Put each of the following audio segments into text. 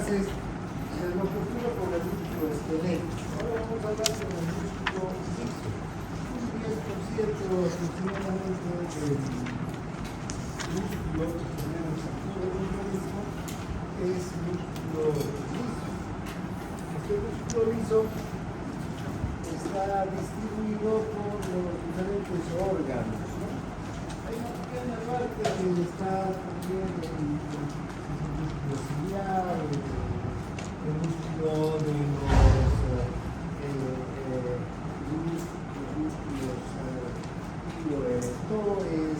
clases de lo que ocurre con el músculo esquelético. Ahora vamos a hablar sobre el músculo liso. Un 10% aproximadamente del músculo que tenemos aquí en el organismo es músculo liso. Este músculo liso está distribuido por los diferentes órganos, ¿no? Hay una pequeña parte que está también el músculo ciliar, el músculo de los músculos pioerectores,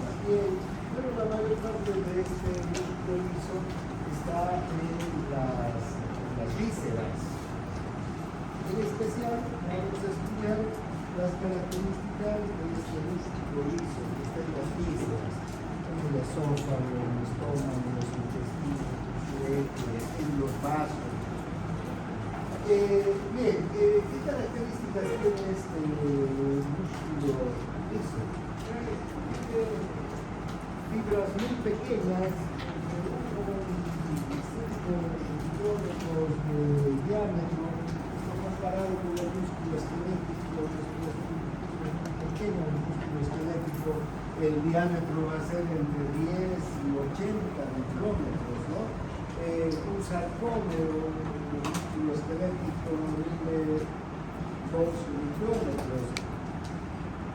la piel, pero la mayor parte de este músculo liso está en las vísceras. En especial, vamos a estudiar las características de este músculo liso que está en las vísceras, en el esófago, en el estómago, en los intestinos, en los vasos. Bien, ¿qué características tiene este músculo liso? Tiene fibras muy pequeñas, de 1,5 milímetros de diámetro, comparado con el músculo esquelético. El músculo pequeño, el músculo esquelético, el diámetro va a ser entre 10 y 80 micrómetros, ¿no? Un sarcómero, el músculo esquelético, mide 2 micrómetros.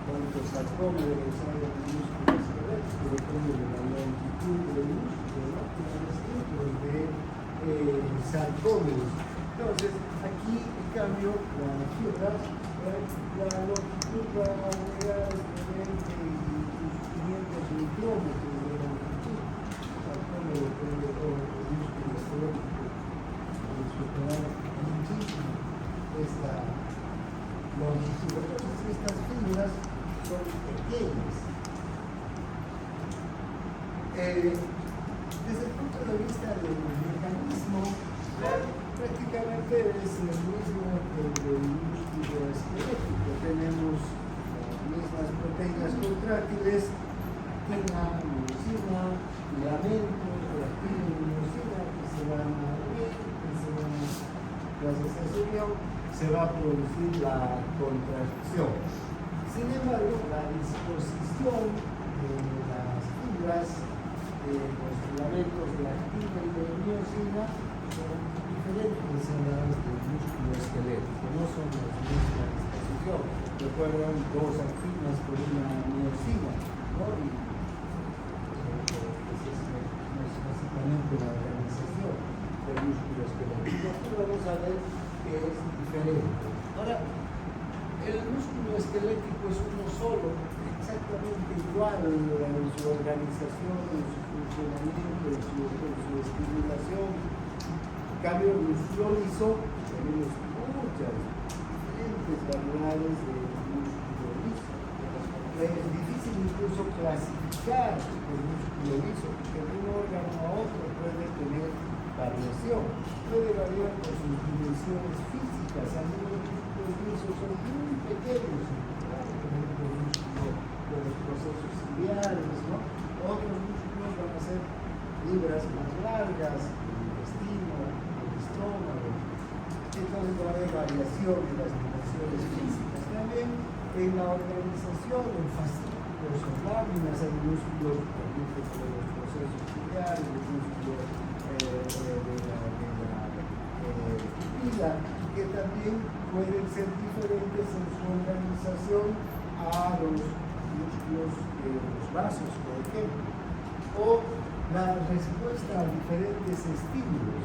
¿Cuántos sarcómeros hay en el músculo esquelético? Depende de la longitud del músculo, ¿no? Hay cientos de sarcómeros. Entonces, aquí, en cambio, las fibras, la longitud va a llegar entre 20 y 500 micrómetros de longitud. El músculo esquelético puede superar muchísimo esta longitud. Entonces, estas fibras son pequeñas. Desde el punto de vista del mecanismo, prácticamente es el mismo que el del músculo esquelético. Tenemos las mismas proteínas contráctiles, actina, miosina, filamentos, actina y miosina que se van a unir, gracias a su unión se va a producir la contracción. Sin embargo, la disposición de las fibras, los filamentos de actina y de miosina son diferentes a las del músculo esquelético, no son las mismas disposición. Recuerdan dos actinas por una miosina, ¿no? Y esa es básicamente la organización del músculo esquelético. Aquí vamos a ver que es diferente. Ahora, el músculo esquelético es uno solo, exactamente igual en su organización, en su funcionamiento, en su estimulación. En cambio, el músculo liso, tenemos muchas diferentes variedades de músculo liso. Es difícil incluso clasificar el músculo liso, porque de un órgano a otro puede tener variación. Puede variar por sus dimensiones físicas. Algunos músculos lisos son muy pequeños, por ejemplo, el músculo de los procesos ciliares, ¿no? Otros músculos van a ser fibras más largas, estómago. Entonces va a haber variación en las dimensiones físicas. También en la organización, en fascículos o láminas, hay músculos también de los procesos ciliares, el músculo de la pupila, que también pueden ser diferentes en su organización a los músculos de los vasos, por ejemplo, o la respuesta a diferentes estímulos.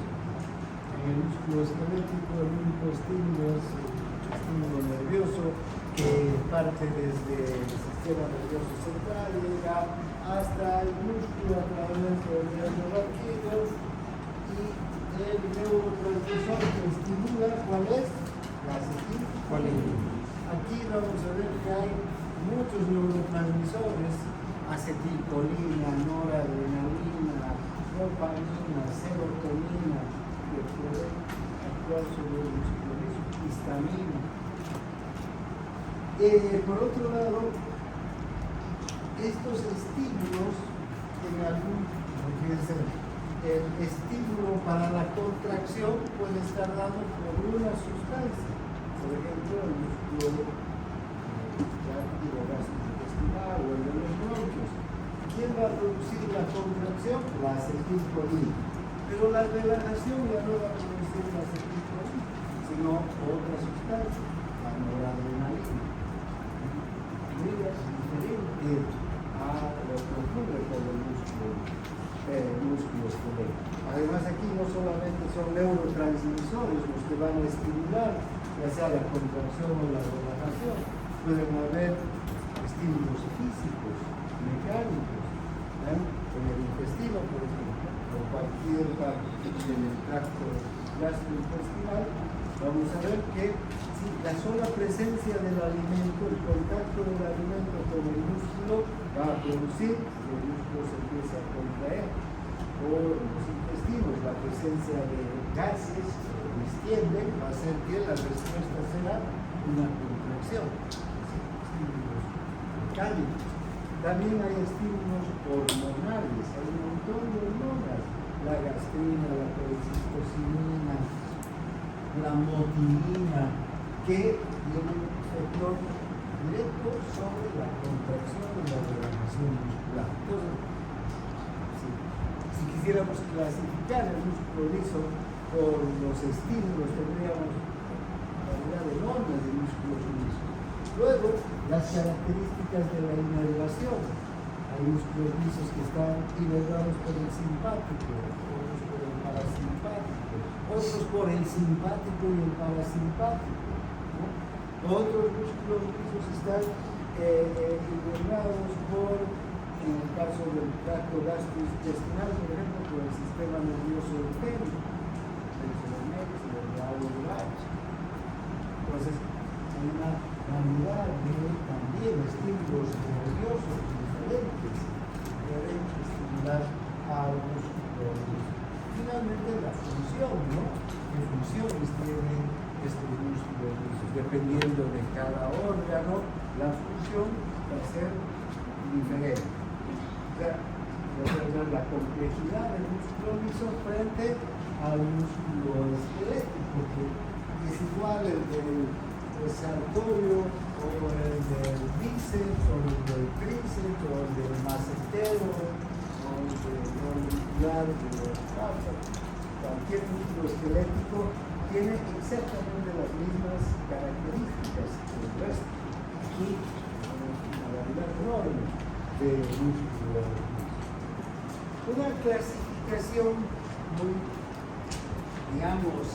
En el músculo esquelético, el único estímulo es el estímulo nervioso que parte desde el sistema nervioso central, llega hasta el músculo a través del nervio raquídeo y el neurotransmisor que estimula, ¿cuál es? La acetilcolina. Aquí vamos a ver que hay muchos neurotransmisores: acetilcolina, noradrenalina, dopamina, serotonina, que pueden actuar sobre el músculo liso, histamina. Por otro lado, estos estímulos en algún, no quiere ser el estímulo para la contracción puede estar dado por una sustancia. Por ejemplo, el músculo gastrointestinal o el de los bronquios. ¿Quién va a producir la contracción? La acetilcolina. Pero la relajación ya no va a producir la acetilcolina, sino otra sustancia, la noradrenalina. Mira, es diferente a lo que ocurre con el músculo esquelético. Además, aquí no solamente son neurotransmisores los que van a estimular, ya sea la contracción o la relajación, pueden haber estímulos físicos, mecánicos, en el intestino, por ejemplo, o cualquier parte del tracto gastrointestinal. Vamos a ver que si la sola presencia del alimento, el contacto del alimento con el músculo va a producir que el músculo se empiece a contraer, o en los intestinos la presencia de gases distienden, va a hacer que la respuesta será una contracción. Estímulos mecánicos. También hay estímulos hormonales, hay un montón de hormonas, la gastrina, la colecistocinina, la motilina, que tienen un efecto directo sobre la contracción y la relajación muscular. Entonces, si quisiéramos clasificar el músculo liso por los estímulos, tendríamos variedad enorme de músculos lisos. Luego, las características de la inervación. Hay músculos lisos que están inervados por el simpático, otros por el parasimpático, otros por el simpático y el parasimpático, ¿no? Otros músculos lisos están inervados por, en el caso del tracto gastrointestinal, por ejemplo, por el sistema nervioso del pene, el rabo de Bache. Entonces, hay una cantidad de también estímulos nerviosos diferentes que pueden estimular a un músculo liso. Finalmente, la función, ¿no? ¿Qué funciones tienen estos músculos lisos? Dependiendo de cada órgano, la función va a ser diferente. O sea, la complejidad del músculo liso frente al músculo esquelético, que es igual el del sartorio, o el del bíceps, o el del tríceps, o el del macetero, o el del orbicular de los brazos. Cualquier músculo esquelético tiene exactamente las mismas características que el resto. Aquí tenemos una variedad enorme de músculos. Una clasificación muy, digamos,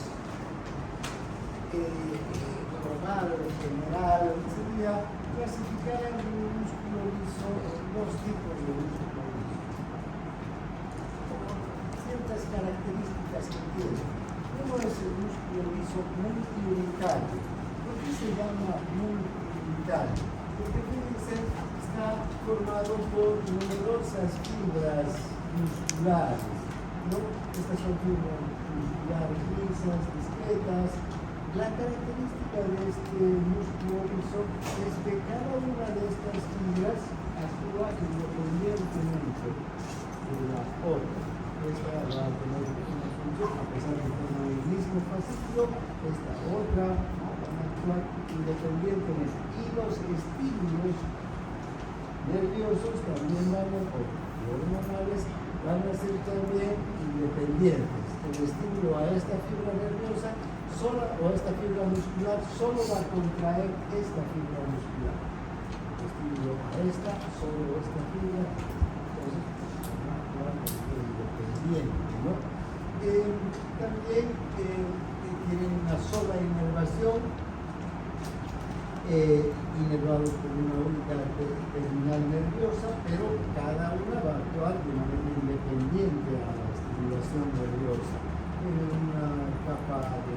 normal, general, sería clasificar el músculo liso en dos tipos de músculo liso, con ciertas características que tiene. Uno es el músculo liso multiunitario. ¿Por qué se llama multiunitario? Porque fíjense, está formado por numerosas fibras musculares, ¿no? Estas son fibras musculares lisas, discretas. La característica de este músculo liso es que cada una de estas fibras actúa independientemente de la otra. Esta va a tener una función, a pesar de tener el mismo fascículo, esta otra van a actuar independientemente. Y los estímulos nerviosos también van a, o hormonales, van a ser también independientes. El estímulo a esta fibra nerviosa sola, o esta fibra muscular solo va a contraer esta fibra muscular. El estímulo a esta, solo esta fibra, entonces va a actuar independiente, ¿no? También tienen una sola inervación, inervados por una única terminal nerviosa, pero cada una va a actuar de manera independiente a la estimulación nerviosa. Tienen una capa de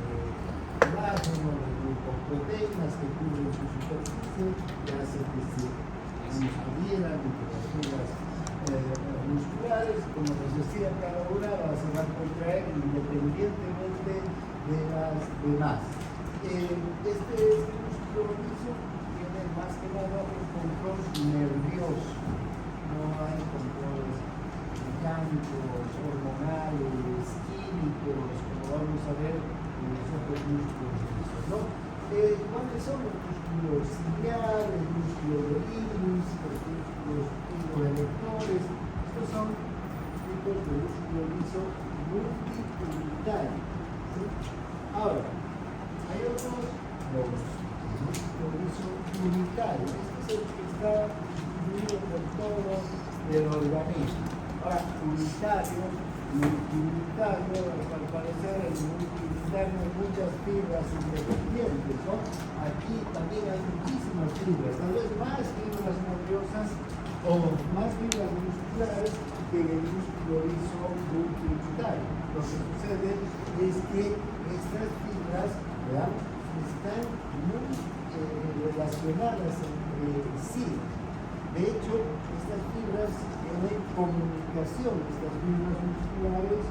colágeno, de glucoproteínas que cubren su superficie, que hace que se adhieran entre las fibras musculares. Como les decía, cada una se va a contraer independientemente de las demás. Este músculo liso tiene más que nada un control nervioso, no hay controles mecánicos, hormonales, químicos, como vamos a ver en los otros músculos lisos, ¿no? ¿Cuáles son los músculos ciliares, el músculo de iris, los músculos piloelectores? Estos son tipos de músculo liso multiunitario, ¿sí? Ahora, hay otros, los músculo liso unitario. Este es el que está distribuido por todo el organismo. Ahora, unitario, multiunitario, al parecer el multiunitario hay muchas fibras independientes, ¿no? Aquí también hay muchísimas fibras, tal vez más fibras nerviosas o más fibras musculares que en el músculo liso multiunitario. Lo que sucede es que estas fibras, ¿verdad?, están muy relacionadas entre sí. De hecho, estas fibras tienen comunicación, estas fibras musculares,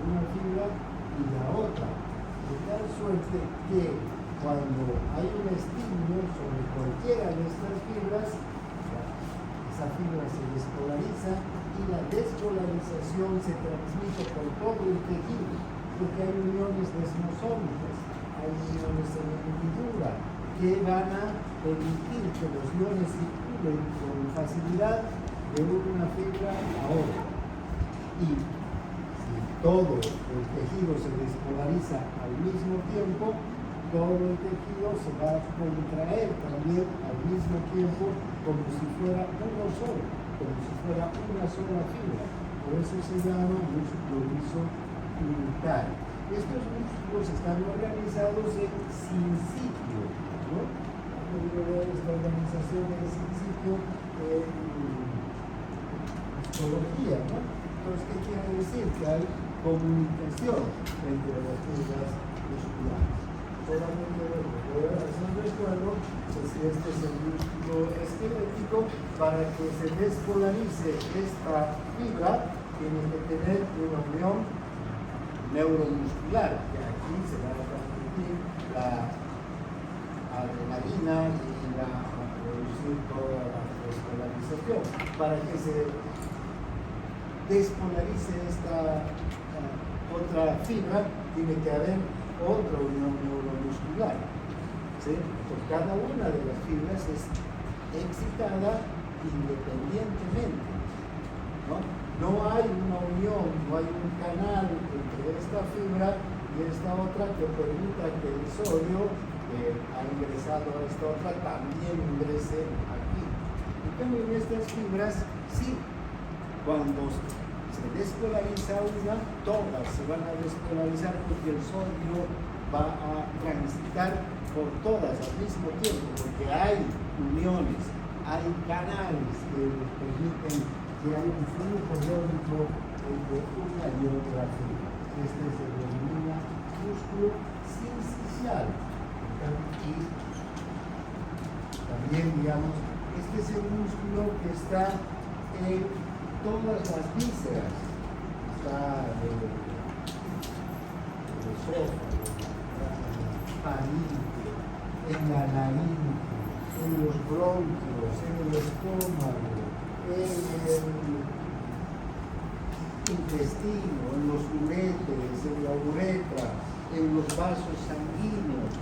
una fibra y la otra, de tal suerte que cuando hay un estímulo sobre cualquiera de estas fibras, esa fibra se despolariza y la despolarización se transmite por todo el tejido, porque hay uniones desmosómicas, hay uniones en la hendidura que van a permitir que los iones circulen con facilidad de una fibra a otra. Y si todo el tejido se despolariza al mismo tiempo, todo el tejido se va a contraer también al mismo tiempo, como si fuera uno solo, como si fuera una sola fibra. Por eso se llama músculo liso unitario. Estos músculos están organizados en sincipio, ¿no? Esta organización en sincipio en histología, ¿no? Entonces, ¿qué quiere decir? Que hay comunicación entre las fibras musculares. Solamente voy a hacer un recuerdo que si este es el músculo esquelético, para que se despolarice esta fibra, tiene que tener una unión neuromuscular, que aquí se va a transmitir la adrenalina y va a producir toda la despolarización. Para que se despolarice esta otra fibra, tiene que haber otra unión neuromuscular, ¿sí? Por cada una de las fibras es excitada independientemente, ¿no? No hay una unión, no hay un canal entre esta fibra y esta otra que permita que el sodio que ha ingresado a esta otra también ingrese aquí. En cambio, en estas fibras, sí, cuando se despolariza una, todas se van a despolarizar porque el sodio va a transitar por todas al mismo tiempo, porque hay uniones, hay canales que nos permiten que haya un flujo iónico entre una y otra fibra. Este se denomina músculo sincicial. Y también, digamos, este es el músculo que está en todas las vísceras. Está el esófago, en la faringe, en la laringe, en los bronquios, en el estómago, en el intestino, en los uréteres, en la uretra, en los vasos sanguíneos.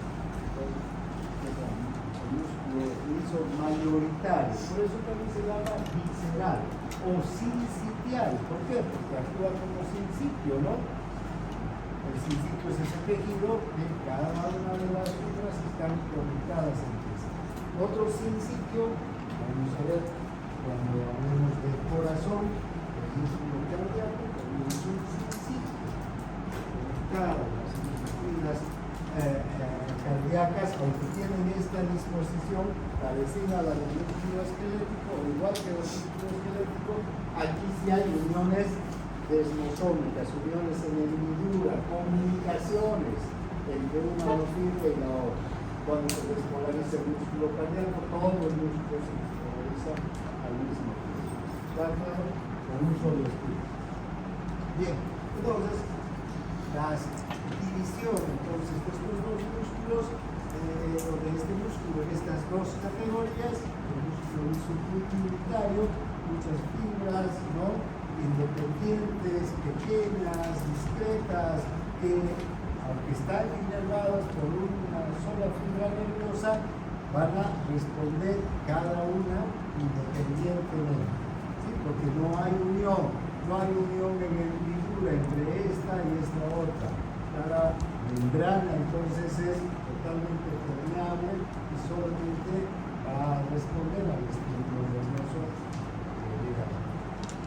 El músculo liso mayoritario, por eso también se llama visceral o sincitial. ¿Por qué? Porque actúa como sincipio, ¿no? El sincipio es ese tejido que cada una de las fibras están conectadas entre sí. Otro sincipio, vamos a ver cuando hablemos del corazón, el músculo cardíaco también es un sincipio conectado. Las cardíacas, aunque tienen esta disposición parecida a la del músculo esquelético, o igual que el músculo esquelético, aquí sí hay uniones desmosómicas, uniones en hendidura, comunicaciones entre una fibra y la otra. Cuando se despolariza el músculo cardíaco, todo el músculo se despolariza al mismo tiempo. ¿Está claro? Con un solo estudio. Bien, entonces, las divisiones entonces de estos dos músculos, o de este músculo en estas dos categorías, el músculo liso multiunitario, muchas fibras, ¿no? independientes, pequeñas, discretas, que aunque están inervadas por una sola fibra nerviosa, van a responder cada una independientemente, ¿sí? Porque no hay unión en hendidura entre esta y esta otra. Cada membrana entonces es totalmente permeable y solamente va a responder al estímulo nervioso.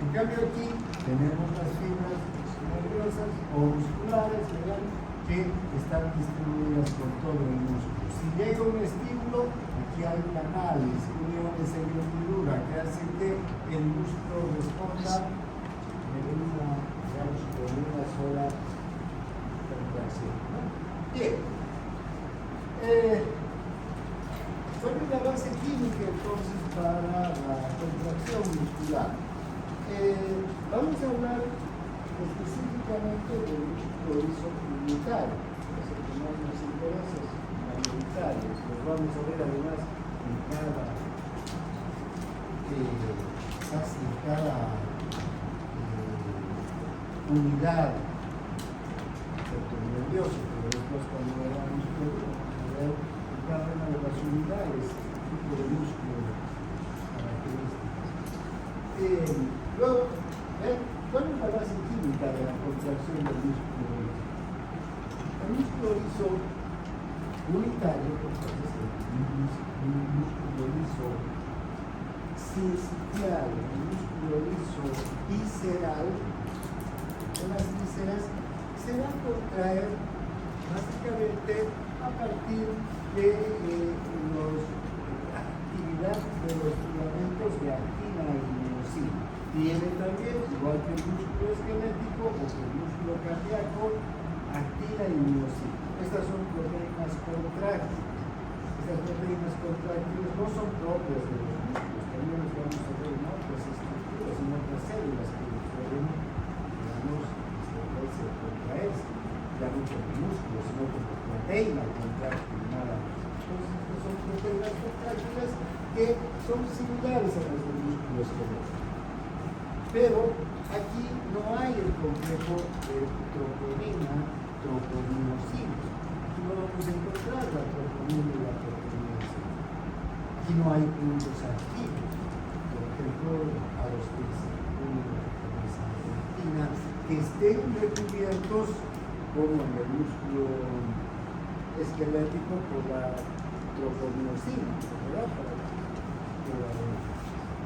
En cambio aquí tenemos las fibras nerviosas o musculares, ¿verdad?, que están distribuidas por todo el músculo. Si llega un estímulo, aquí hay canales, uniones en hendidura que hacen que el músculo responda con una sola contracción, ¿no? Bien. ¿Cuál es la base química entonces para la contracción muscular? Vamos a hablar específicamente del músculo isocomunitario, que es el que más nos interesa, es mayoritario. Los vamos a ver además en cada unidad sector nervioso, pero después cuando veamos todo, vamos a ver en cada una de las unidades el tipo de músculo características. Luego, ¿cuál es la base química de la contracción del músculo liso? El músculo liso unitario, entonces el músculo liso sincitial, el músculo liso visceral, las vísceras se van a contraer básicamente a partir de la actividad de los filamentos de actina y miosina. Tiene también, igual que el músculo esquelético o que el músculo cardíaco, actina y miosina. Estas son proteínas contráctiles. Estas proteínas contráctiles no son propias de los músculos, también los vamos a ver en otras estructuras, en otras células que pueden, se contraerse, ya no como músculo, sino como proteína contráctil, nada más. Entonces, estas son proteínas contráctiles que son similares a las del músculo esquelético. Pero aquí no hay el complejo de troponina, troponiosina. Aquí no vamos a encontrar la troponina y la troponiosina. Aquí no hay puntos activos. Por ejemplo, a los que que estén recubiertos como en el músculo esquelético por la troponiosina, ¿verdad?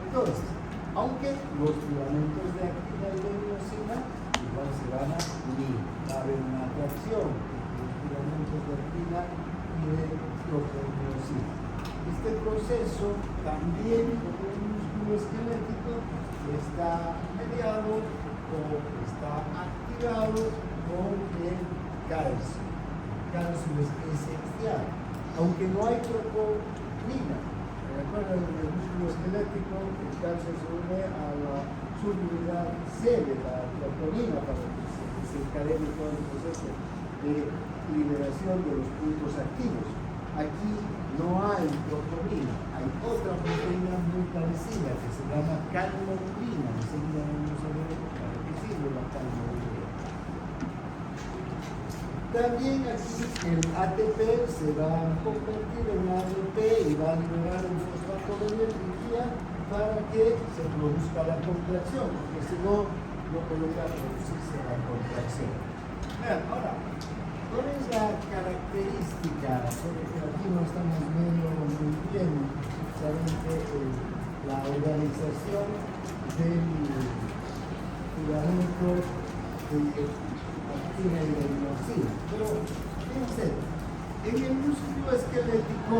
Entonces, aunque los filamentos de actina y de miosina igual se van a unir, va a haber una atracción entre los filamentos de actina y de troponiosina. Este proceso también, como el músculo esquelético, está mediado o está activado con el calcio. El calcio es esencial, aunque no hay troponina. Recuerden, en el músculo esquelético el calcio se une a la subunidad C de la troponina para que se desencadene todo el proceso de liberación de los puntos activos. Aquí no hay troponina, hay otra proteína muy parecida que se llama calmodulina. Enseguida vamos a ver para qué sirve la calmodulina. También aquí el ATP se va a convertir en ADP y va a liberar un fosfato de energía para que se produzca la contracción, porque si no, no podría producirse la contracción. Vean, ahora, ¿cuál es la característica? Porque aquí no estamos viendo muy bien justamente la organización del filamento de actina y de miosina. Pero, fíjense, en el músculo esquelético,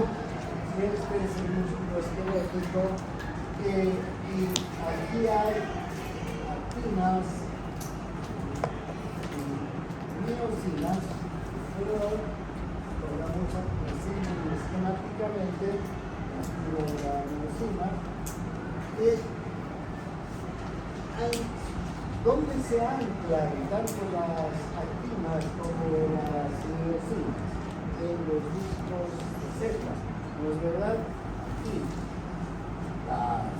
si este es el músculo esquelético, y aquí hay actinas y miosinas, pero logramos así esquemáticamente la miosina, donde se anclan tanto las actinas como las miosinas en los discos de Z, ¿no es verdad? Aquí las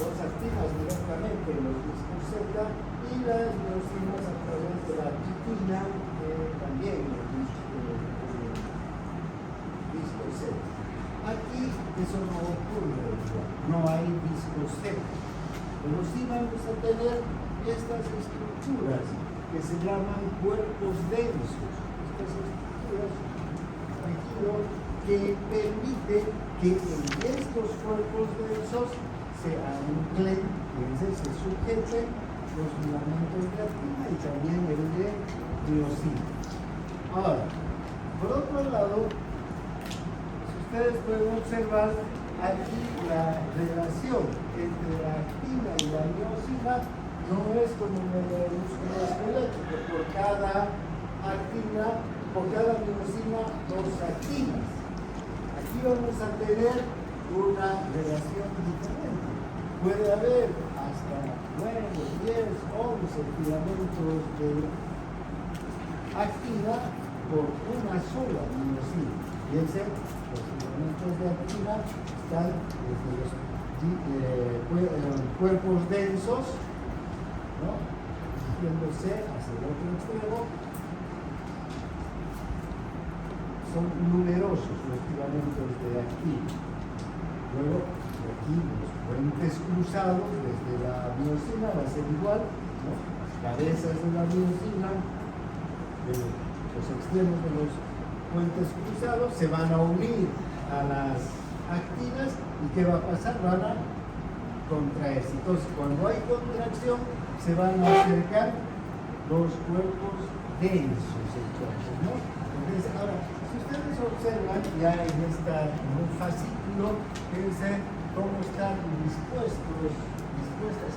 dos actinas directamente en los discos Z y las miocinas a través de la quitina también en los discos Z. Aquí eso no ocurre, no hay discos Z, pero sí vamos a tener estas estructuras que se llaman cuerpos densos. Estas estructuras que permiten que en estos cuerpos densos se anclen, se sujeten los filamentos de actina y también el de miocina. Ahora, por otro lado, ustedes pueden observar aquí la relación entre la actina y la miocina no es como en el músculo esquelético, por cada actina, por cada miocina, dos actinas. Aquí vamos a tener una relación diferente. Puede haber hasta 9, 10, 11 filamentos de actina por una sola miocina. Fíjense, los filamentos de actina están desde los cuerpos densos, ¿no? Dirigiéndose hacia el otro extremo. Son numerosos los filamentos de actina. Luego, aquí los puentes cruzados desde la miocina va a ser igual, ¿no? Las cabezas de la miocina, de los extremos de los puentes cruzados se van a unir a las actinas y ¿qué va a pasar? Van a contraerse. Entonces, cuando hay contracción, se van a acercar los cuerpos densos, entonces, ¿no? Entonces, ahora, si ustedes observan ya en un fascículo, fíjense cómo están dispuestas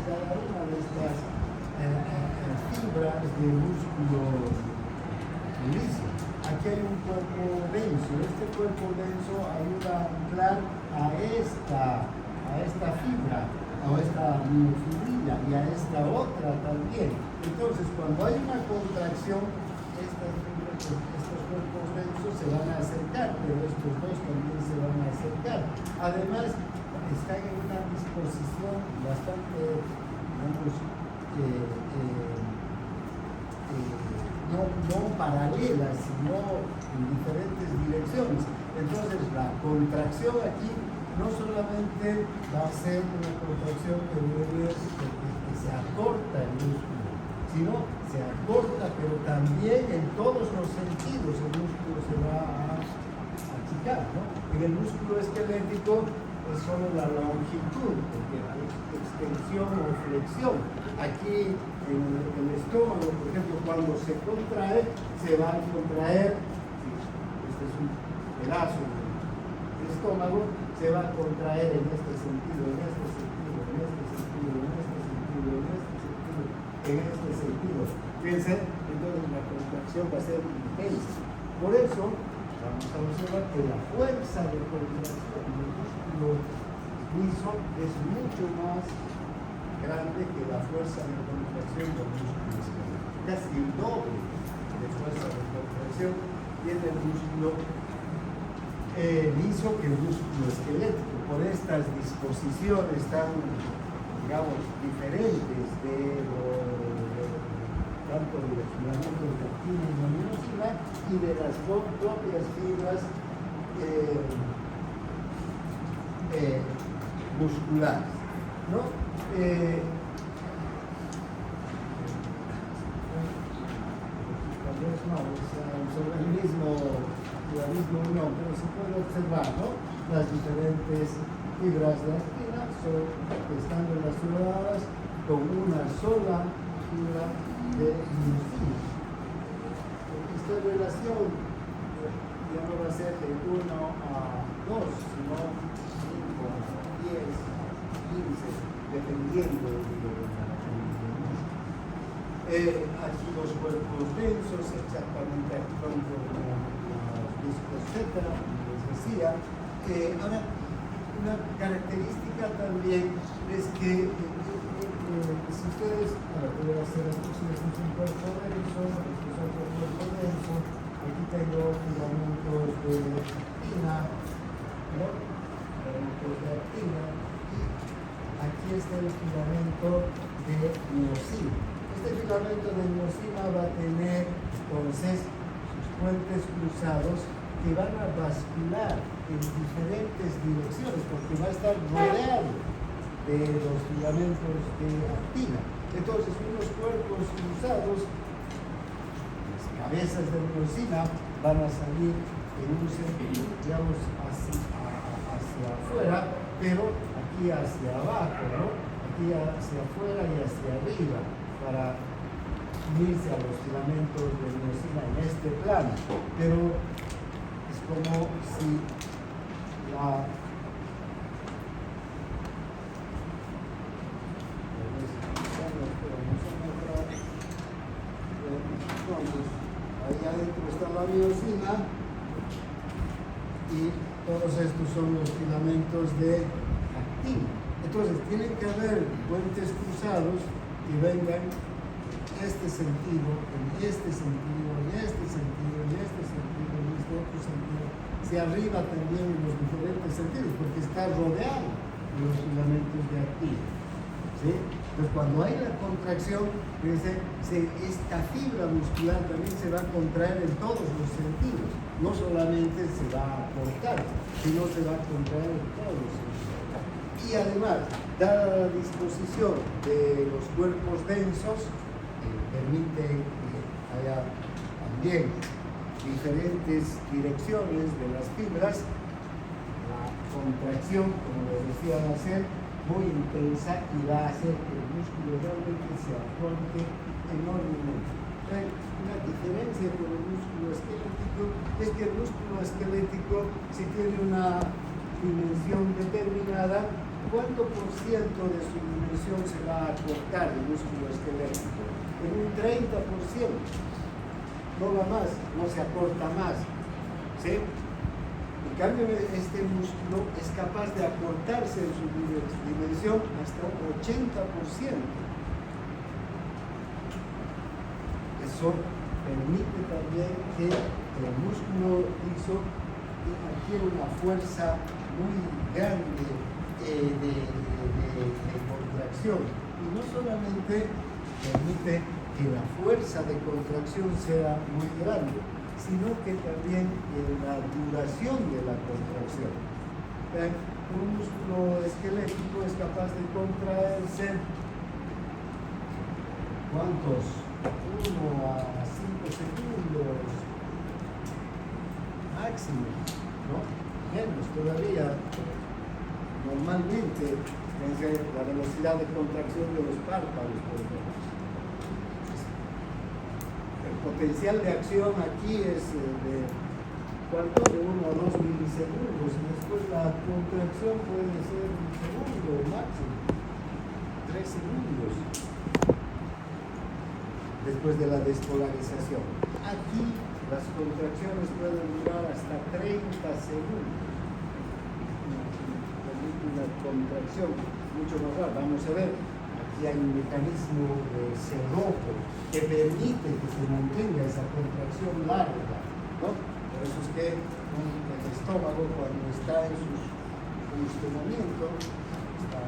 cada una de estas fibras de músculo liso. Aquí hay un cuerpo denso. Este cuerpo denso ayuda a anclar a esta fibra, a esta miofibrila y a esta otra también. Entonces, cuando hay una contracción, estos cuerpos densos se van a acercar, pero estos dos también se van a acercar. Además, están en una disposición bastante, digamos, no paralelas, sino en diferentes direcciones. Entonces, la contracción aquí no solamente va a ser una contracción que se acorta el músculo, sino se acorta, pero también en todos los sentidos el músculo se va a achicar, ¿no? En el músculo esquelético es solo la longitud, porque hay extensión o flexión. Aquí en el estómago, por ejemplo, cuando se contrae, se va a contraer, este es un pedazo del estómago, se va a contraer en este sentido, en este sentido, en este sentido, en este sentido, en este sentido, en este sentido. Fíjense, entonces la contracción va a ser intensa. Por eso, vamos a observar que la fuerza de contracción del músculo liso es mucho más grande que la fuerza de contracción del músculo esquelético. Casi el doble de fuerza de contracción tiene el músculo liso que el músculo esquelético, por estas disposiciones tan, digamos, diferentes tanto de los filamentos de actina y de miocina y de las propias fibras musculares, ¿no? Tal vez no, sobre el mismo unión, pero se puede observar, ¿no? Las diferentes fibras de actina están relacionadas con una sola fibra de miocina. Esta relación ya no va a ser de 1 a 2, sino 5, 10, 15, dependiendo de aquí los cuerpos densos, exactamente aquí con los discos Z, les decía. Ahora, una característica también es que si ustedes, voy a hacer esto, si este es un cuerpo denso, este es otro cuerpo denso, aquí tengo filamentos de actina, ¿no? Filamentos de actina, y aquí aquí está el filamento de miosina. Este filamento de miosina va a tener entonces sus puentes cruzados que van a bascular en diferentes direcciones porque va a estar rodeado de los filamentos de actina. Entonces unos cuerpos cruzados, las cabezas de miosina van a salir en un sentido, digamos, hacia afuera, pero aquí hacia abajo, ¿no? Aquí hacia afuera y hacia arriba, para unirse a los filamentos de miosina en este plano. Pero es como si la entonces, ahí adentro está la miosina y todos estos son los filamentos de actina. Entonces, tienen que haber puentes cruzados que vengan en este sentido, en este sentido, en este sentido, en este sentido, en este otro sentido, hacia arriba también en los diferentes sentidos, porque está rodeado de los filamentos de actina. ¿Sí? Entonces, cuando hay la contracción, esta fibra muscular también se va a contraer en todos los sentidos. No solamente se va a cortar, sino se va a contraer en todos los sentidos. Y además, dada la disposición de los cuerpos densos, permite que haya también diferentes direcciones de las fibras, la contracción, como les decía, va a ser muy intensa y va a hacer que el músculo realmente se acorte enormemente. Una diferencia con el músculo esquelético es que el músculo esquelético, si tiene una dimensión determinada, ¿cuánto por ciento de su dimensión se va a acortar el músculo esquelético? En un 30%. No va más, no se acorta más. ¿Sí? En cambio, este músculo es capaz de acortarse en su dimensión hasta un 80%. Eso permite también que el músculo liso adquiera una fuerza muy grande de contracción. Y no solamente permite que la fuerza de contracción sea muy grande, sino que también la duración de la contracción. Un músculo esquelético es capaz de contraerse, ¿cuántos? 1 a 5 segundos máximo, ¿no? Menos todavía. Normalmente, la velocidad de contracción de los párpados, por ejemplo. El potencial de acción aquí es de ¿cuánto? De 1 a 2 milisegundos, y después la contracción puede ser 1 segundo máximo, 3 segundos después de la despolarización. Aquí las contracciones pueden durar hasta 30 segundos. Una contracción mucho más rápida. Vamos a ver, aquí hay un mecanismo de cerrojo que permite que se mantenga esa contracción larga, ¿no? Por eso es que el estómago, cuando está en su funcionamiento, está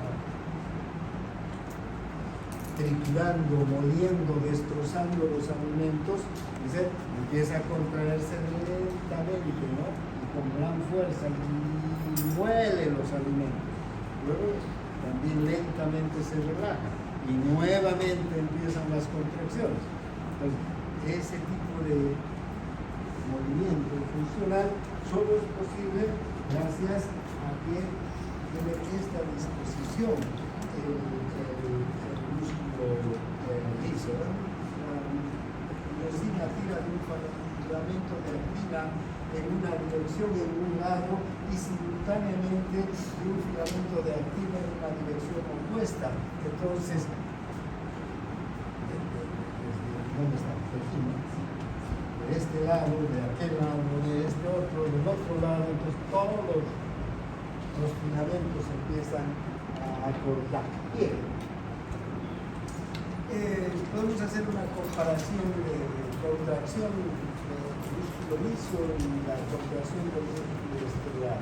triturando, moliendo, destrozando los alimentos, dice, empieza a contraerse lentamente, ¿no? Y con gran fuerza, y muele los alimentos. Luego también lentamente se relaja y nuevamente empiezan las contracciones. Entonces, ese tipo de movimiento funcional solo es posible gracias a que tiene esta disposición el músculo liso. La miosina tira de un filamento de actina en una dirección en un lado y simultáneamente de un filamento de actina en una dirección opuesta. Entonces, ¿dónde está? De este lado, de aquel lado, de este otro, del otro lado, entonces todos los filamentos empiezan a cortar. Bien. Podemos hacer una comparación de contracción músculo liso y la contracción del músculo estelar.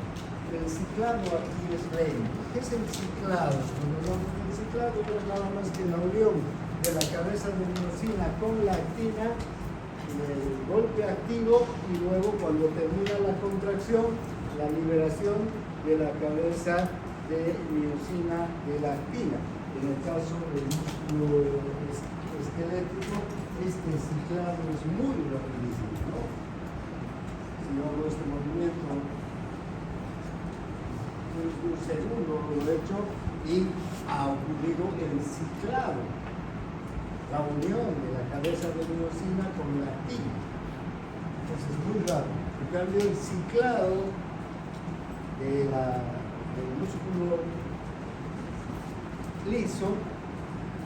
El ciclado aquí es lento. ¿Qué es el ciclado? Cuando hablamos del ciclado no es nada más que la unión de la cabeza de miosina con la actina, el golpe activo, y luego cuando termina la contracción, la liberación de la cabeza de miosina de la actina. En el caso del músculo esquelético, este ciclado es muy rapidísimo, ¿no? Si yo hago este movimiento un segundo, lo he hecho y ha ocurrido el ciclado, la unión de la cabeza de miosina con la actina. Entonces es muy rápido. En cambio, el ciclado del músculo liso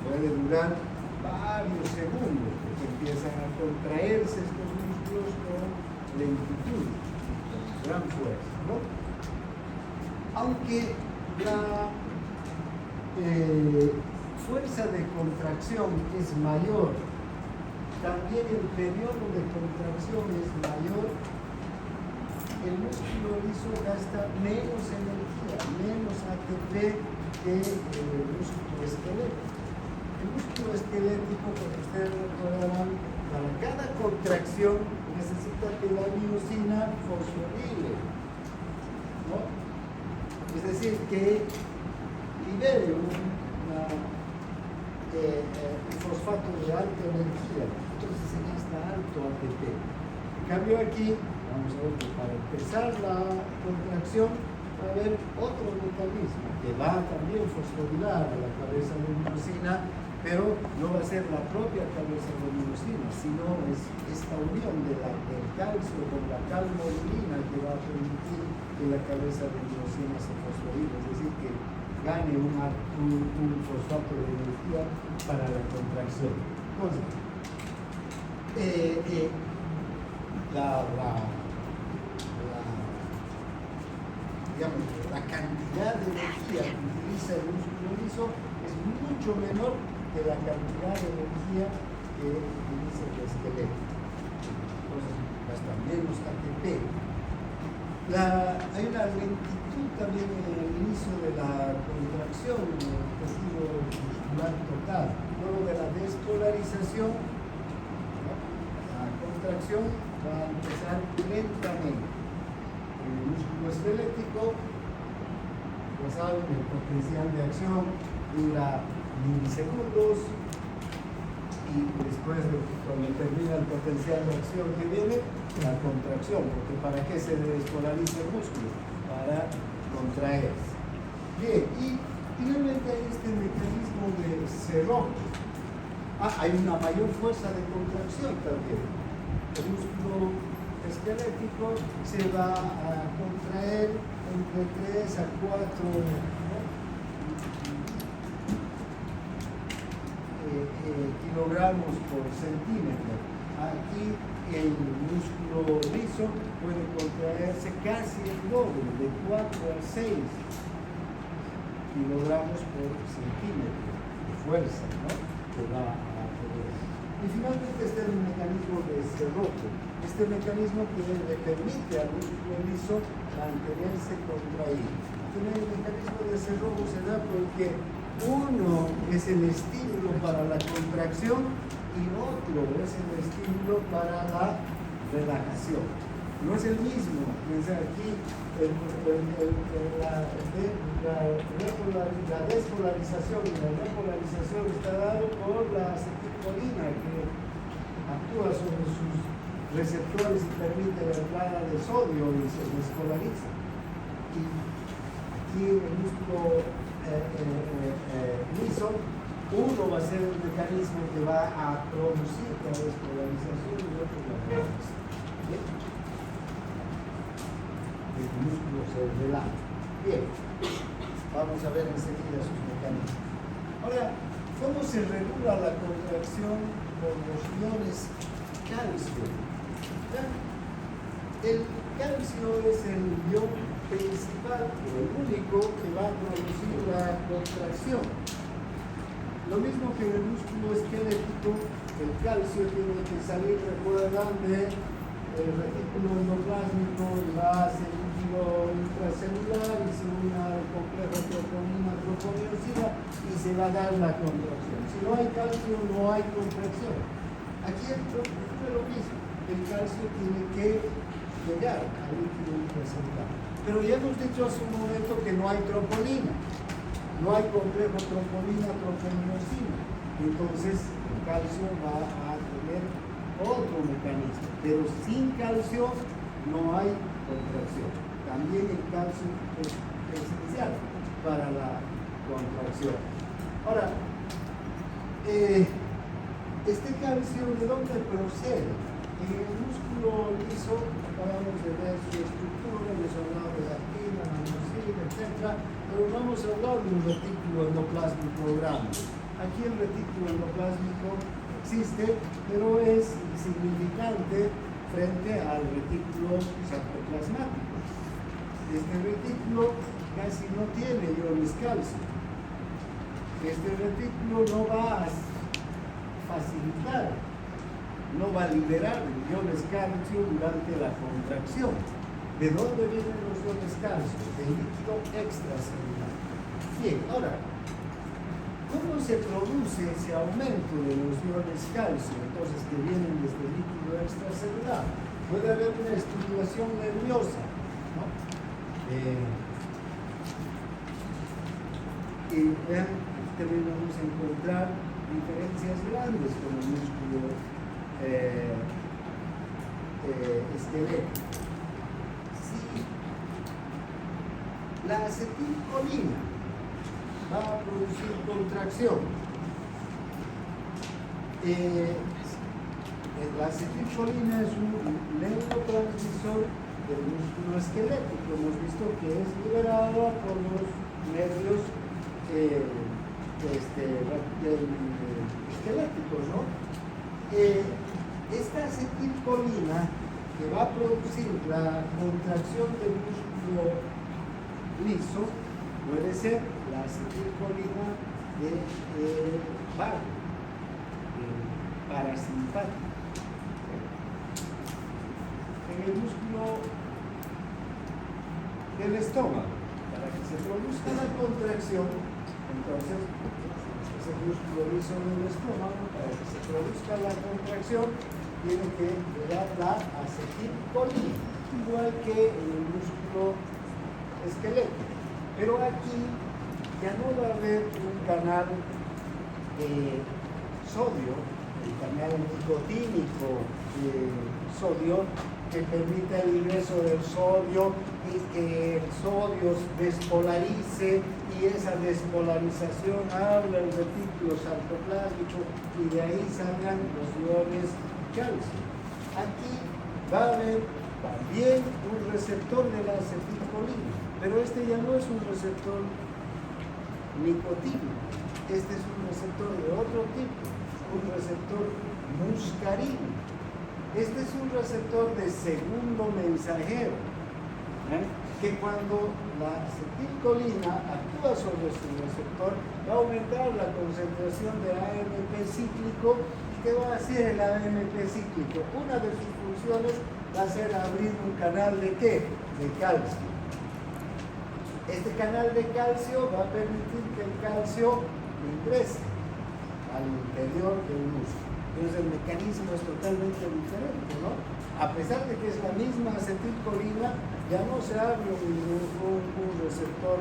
puede durar varios segundos, porque empiezan a contraerse estos músculos con lentitud, con gran fuerza, ¿no? Aunque la fuerza de contracción es mayor, también el periodo de contracción es mayor, el músculo liso gasta menos energía, menos ATP que el músculo esquelético. El músculo esquelético, como ustedes recordarán, para cada contracción necesita que la miosina fosforile, ¿no? Es decir, que libere un fosfato de alta energía, entonces se gasta alto ATP. En cambio aquí, vamos a ver que para empezar la contracción va a haber otro mecanismo que va también a fosforilar a la cabeza de miosina, pero no va a ser la propia cabeza de miosina, sino es esta unión del calcio con la calmodulina que va a permitir que la cabeza de miosina se fosforile, es decir, que gane un fosfato de energía para la contracción. Entonces, la cantidad de energía que utiliza el músculo liso es mucho menor que la cantidad de energía que utiliza el esqueleto. Entonces, gasta menos ATP. Hay una lentitud también en el inicio de la contracción en el tejido muscular total. Luego de la despolarización, la contracción va a empezar lentamente. En el músculo esquelético, ya saben, el potencial de acción dura milisegundos, y después de cuando termina el potencial de acción que viene, la contracción, porque ¿para qué se despolariza el músculo? Para contraerse. Bien, y finalmente hay este mecanismo de cerrojo. Hay una mayor fuerza de contracción también. El músculo esquelético se va a contraer entre 3 a 4 kilogramos por centímetro. Aquí el músculo liso puede contraerse casi el doble, de 4 a 6 kilogramos por centímetro de fuerza, ¿no? Que va a poder. Y finalmente está el mecanismo de cerrojo. Este mecanismo que le permite al músculo liso mantenerse contraído. El mecanismo de cerrojo se da porque uno es el estímulo para la contracción y otro es el estímulo para la relajación. No es el mismo. Aquí la despolarización y la repolarización está dado por la acetilcolina, que actúa sobre sus receptores y permite la entrada de sodio y se despolariza. Y aquí el músculo liso, uno va a ser el mecanismo que va a producir la despolarización y otro la repolarización. El músculo se relaja. Bien, vamos a ver enseguida sus mecanismos. Ahora, ¿cómo se regula la contracción por los iones calcio? El calcio es el ion principal, el único que va a producir la contracción. Lo mismo que en el músculo esquelético, el calcio tiene que salir, recuerdan, del retículo endoplásmico, la líquido intracelular y se une al complejo troponina-troponiosina y se va a dar la contracción. Si no hay calcio, no hay contracción. Aquí es lo mismo. El calcio tiene que llegar al líquido intracelular. Pero ya hemos dicho hace un momento que no hay troponina. No hay complejo troponina-troponiosina. Entonces, el calcio va a tener otro mecanismo. Pero sin calcio no hay contracción. También el calcio es esencial para la contracción. Ahora, este calcio, ¿de dónde procede? En el músculo liso acabamos de ver su estructura, hemos hablado de la actina, la miosin, etc. Pero no hemos hablado de un retículo endoplásmico grande. Aquí el retículo endoplásmico existe, pero es insignificante frente al retículo sarcoplasmático. Este retículo casi no tiene iones calcio. Este retículo no va a facilitar, no va a liberar iones calcio durante la contracción. ¿De dónde vienen los iones calcio? Del líquido extracelular. Bien, ahora, ¿cómo se produce ese aumento de los iones calcio, entonces, que vienen desde el líquido extracelular? Puede haber una estimulación nerviosa, ¿no? Y vean, aquí también vamos a encontrar diferencias grandes con el músculo esquelético. Si la acetilcolina va a producir contracción, la acetilcolina es un neurotransmisor del músculo esquelético. Hemos visto que es liberado por los nervios esqueléticos, ¿no? Esta acetilcolina que va a producir la contracción del músculo liso puede ser la acetilcolina de vago, parasimpático. En el músculo del estómago, para que se produzca la contracción, entonces, ese músculo liso del estómago, para que se produzca la contracción, tiene que llegar la acetilcolina, igual que en el músculo esquelético. Pero aquí ya no va a haber un canal de sodio, el canal nicotínico de sodio, que permita el ingreso del sodio y que el sodio despolarice, y esa despolarización habla el retículo sarcoplásmico y de ahí salgan los iones calcio. Aquí va a haber también un receptor de la acetilcolina, pero este ya no es un receptor nicotínico, este es un receptor de otro tipo, un receptor muscarino. Este es un receptor de segundo mensajero, que cuando la acetilcolina actúa sobre su receptor, va a aumentar la concentración de AMP cíclico. ¿Qué va a hacer el AMP cíclico? Una de sus funciones va a ser abrir un canal de ¿qué? De calcio. Este canal de calcio va a permitir que el calcio ingrese al interior del músculo. Entonces el mecanismo es totalmente diferente, ¿no? A pesar de que es la misma acetilcolina, ya no se abre un receptor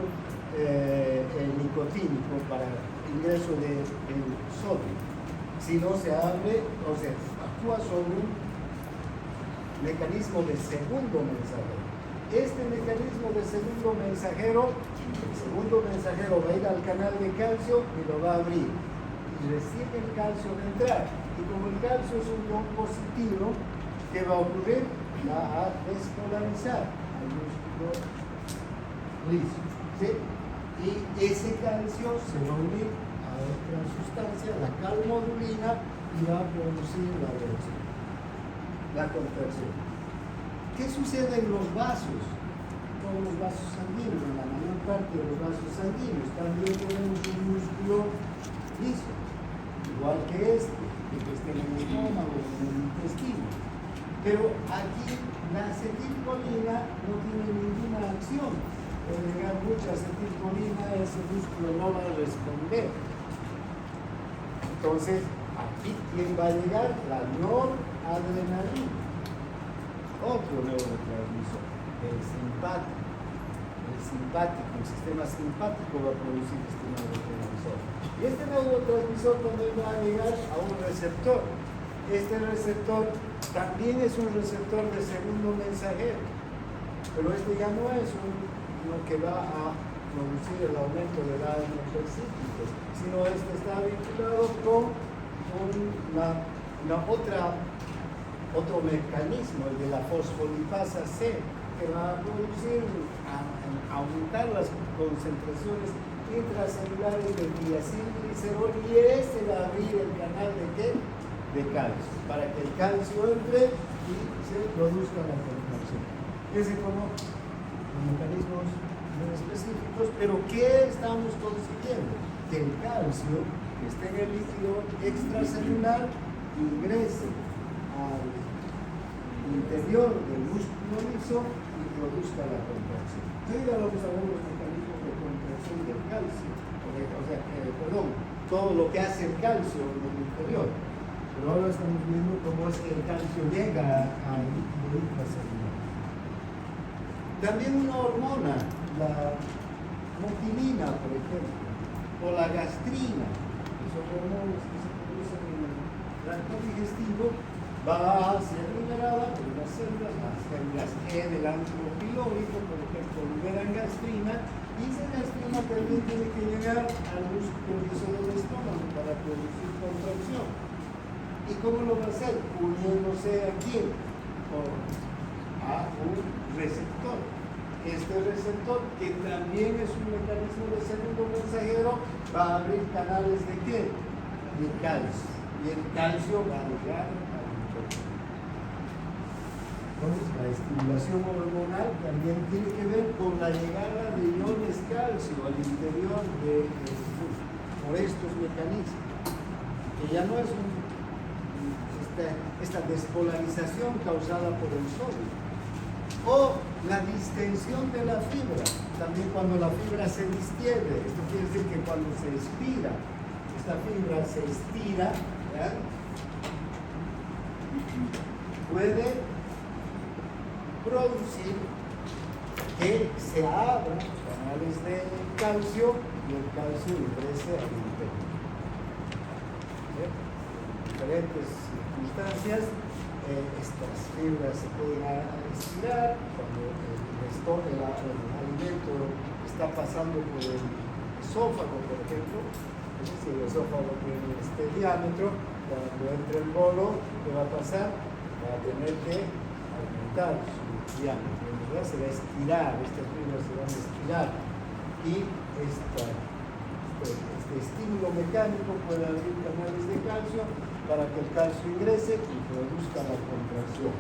nicotínico para ingreso de sodio, sino se abre, o sea, actúa sobre un mecanismo de segundo mensajero. Este mecanismo de segundo mensajero, el segundo mensajero va a ir al canal de calcio y lo va a abrir. Y recién el calcio va a entrar. Y como el calcio es un ion positivo, ¿qué va a ocurrir? Va a despolarizar al músculo liso, ¿sí? Y ese calcio se va a unir a otra sustancia, la calmodulina, y va a producir la reacción, la contracción. ¿Qué sucede en los vasos? Todos los vasos sanguíneos, en la mayor parte de los vasos sanguíneos, también tenemos un músculo liso, igual que este, que esté en el estómago, en el intestino. Pero aquí la acetilcolina no tiene ninguna acción. Puede llegar mucha acetilcolina, ese músculo no va a responder. Entonces, aquí, ¿quién va a llegar? La noradrenalina. Otro neurotransmisor, el simpático. El sistema simpático va a producir este neurotransmisor. Y este neurotransmisor también va a llegar a un receptor. Este receptor también es un receptor de segundo mensajero, pero este ya no es uno que va a producir el aumento de la específico, sino este está vinculado con otro mecanismo, el de la fosfolipasa C, que va a producir, aumentar las concentraciones intracelulares de diacilglicerol, y este va a abrir el canal de ¿qué? De calcio, para que el calcio entre y se produzca la contracción. Ese como mecanismos muy específicos, pero ¿qué estamos consiguiendo? Que el calcio que esté en el líquido extracelular ingrese al interior del músculo liso y produzca la contracción. Entonces ya vamos a ver los mecanismos de contracción del calcio, todo lo que hace el calcio en el interior. Pero ahora estamos viendo cómo es que el calcio llega al líquido intracelular. También una hormona, la mutilina, por ejemplo, o la gastrina, que son hormonas que se producen en el tracto digestivo, va a ser liberada por las células E del ámbito pilórico, por ejemplo, liberan gastrina, y esa gastrina también tiene que llegar al músculo liso del estómago para producir contracción. ¿Y cómo lo va a hacer? Uniéndose a quién? A un receptor. Este receptor, que también es un mecanismo de segundo mensajero, va a abrir canales de ¿qué? De calcio. Y el calcio va a llegar al intestino. Entonces, la estimulación hormonal también tiene que ver con la llegada de iones calcio al interior del músculo, por estos mecanismos, que ya no es esta despolarización causada por el sodio, o la distensión de la fibra. También cuando la fibra se distiende, esto quiere decir que cuando se estira, esta fibra se estira, ¿verdad? Puede producir que se abran canales de calcio y el calcio ingrese al interior. Diferentes circunstancias, estas fibras se pueden estirar cuando el alimento está pasando por el esófago, por ejemplo. Si el esófago tiene este diámetro, cuando entre el bolo, ¿qué va a pasar? Va a tener que aumentar su diámetro, ¿verdad? Se va a estirar, estas fibras se van a estirar, y este estímulo mecánico puede abrir canales de calcio para que el calcio ingrese y produzca la contracción.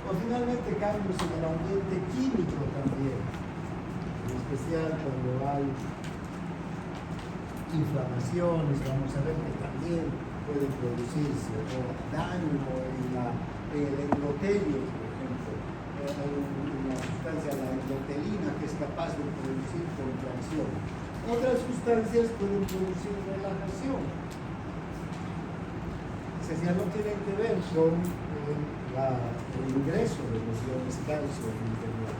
O finalmente cambios en el ambiente químico también, en especial cuando hay inflamaciones, vamos a ver que también puede producirse, o daño en el endotelio, por ejemplo. Hay una sustancia, la endotelina, que es capaz de producir contracción. Otras sustancias pueden producir relajación. Ya no tienen que ver con el ingreso de los iones calcio en el interior.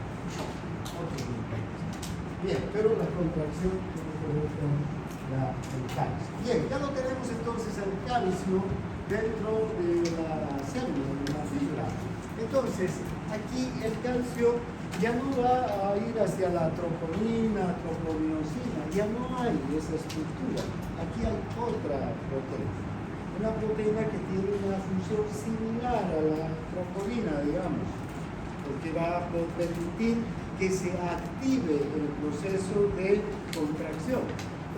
Bien, pero la contracción tiene que ver con el calcio. Bien, ya lo tenemos entonces el calcio dentro de la célula, de la fibra. Entonces, aquí el calcio ya no va a ir hacia la troponina, troponiosina, ya no hay esa estructura. Aquí hay otra proteína. Una proteína que tiene una función similar a la troponina, digamos, porque va a permitir que se active el proceso de contracción.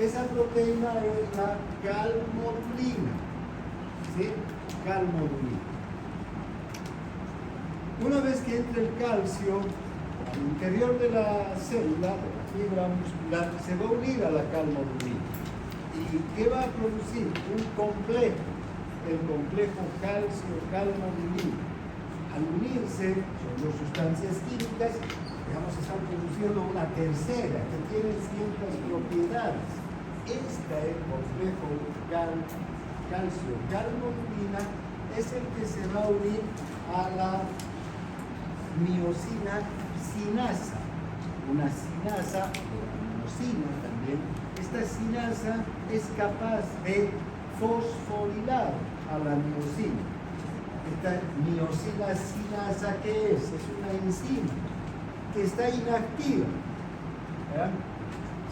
Esa proteína es la calmodulina, ¿sí? Calmodulina. Una vez que entra el calcio al interior de la célula, de la fibra muscular, se va a unir a la calmodulina. ¿Y qué va a producir? Un complejo, el complejo calcio-calmodulina. Al unirse, son dos sustancias químicas, digamos, están produciendo una tercera que tiene ciertas propiedades. Este complejo calcio-carboxilina es el que se va a unir a la miosina sinasa, una sinasa o miosina también. Esta sinasa es capaz de fosforilar a la miosina. Esta miosina sinasa, ¿qué es? Es una enzima que está inactiva. ¿Ya?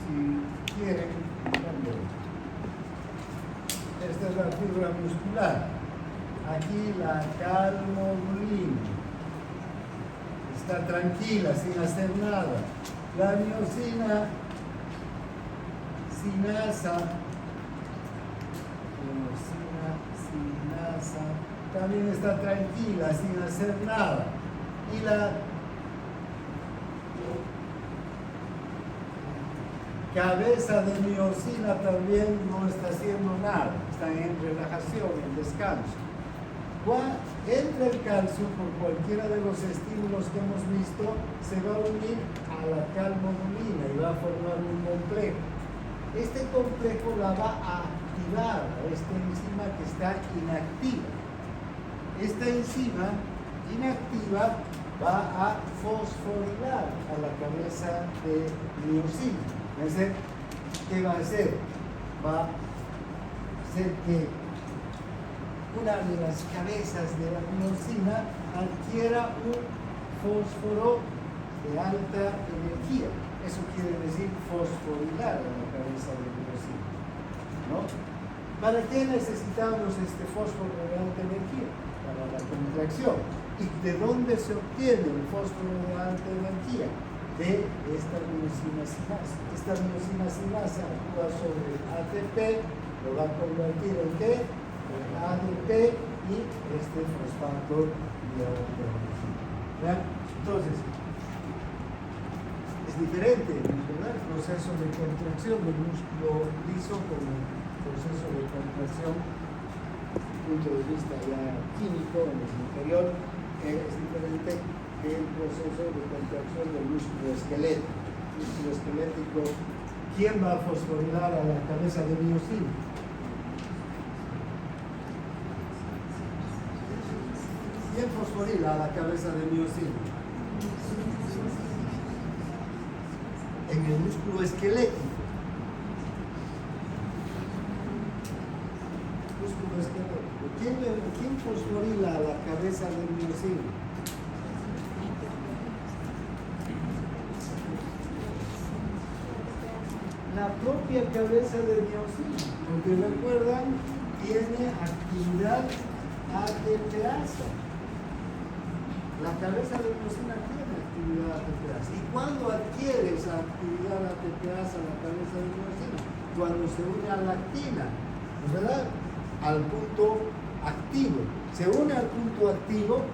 Si quieren, esta es la fibra muscular. Aquí la calmoglina está tranquila, sin hacer nada. La miosina sinasa, también está tranquila, sin hacer nada. Y la cabeza de miosina también no está haciendo nada, está en relajación, en descanso. Entra el calcio por cualquiera de los estímulos que hemos visto, se va a unir a la calmoglina y va a formar un complejo. Este complejo la va a activar a esta enzima que está inactiva. Esta enzima inactiva va a fosforilar a la cabeza de miosina. ¿Qué va a hacer? Va a hacer que una de las cabezas de la miosina adquiera un fósforo de alta energía. Eso quiere decir fosforilar a la cabeza de miosina, ¿no? ¿Para qué necesitamos este fósforo de alta energía? Para la contracción. ¿Y de dónde se obtiene el fósforo de alta energía? De esta miosina sinasa. Esta miosina sinasa actúa sobre el ATP, lo va a convertir en ¿qué? En ADP y este fosfato de alta energía. Entonces, es diferente, ¿verdad? El proceso de contracción del músculo liso con el proceso de contracción desde el punto de vista ya químico en el interior es diferente que el proceso de contracción del músculo esquelético. El músculo esquelético, ¿quién va a fosforilar a la cabeza de miosina? ¿Quién fosforila a la cabeza de miosina? En el músculo esquelético. Músculo esquelético. ¿Quién fosforila a la cabeza de miosina? La propia cabeza de miosina, porque recuerdan, tiene actividad ATPasa. La cabeza de miosina tiene actividad ATPasa. ¿Y cuándo adquiere esa actividad ATPasa la cabeza de miosina? Cuando se une a la actina, ¿verdad? Al punto activo. Se une al punto activo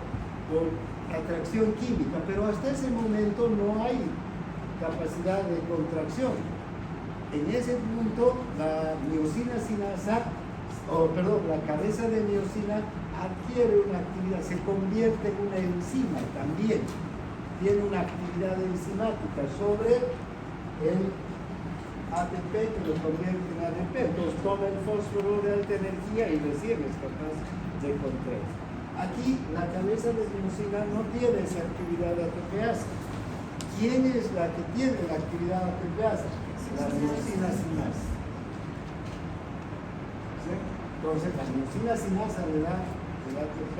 por atracción química, pero hasta ese momento no hay capacidad de contracción. En ese punto, la miosina sinasa, la cabeza de miosina adquiere una actividad, se convierte en una enzima también. Tiene una actividad enzimática sobre el ATP que lo convierte en ADP. Entonces toma el fósforo de alta energía y recién es capaz de contraer. Aquí la cabeza de miosina no tiene esa actividad ATPasa. ¿Quién es la que tiene la actividad ATPasa? La miosina sinasa. ¿Sí? Entonces la miosina sinasa le da el ATP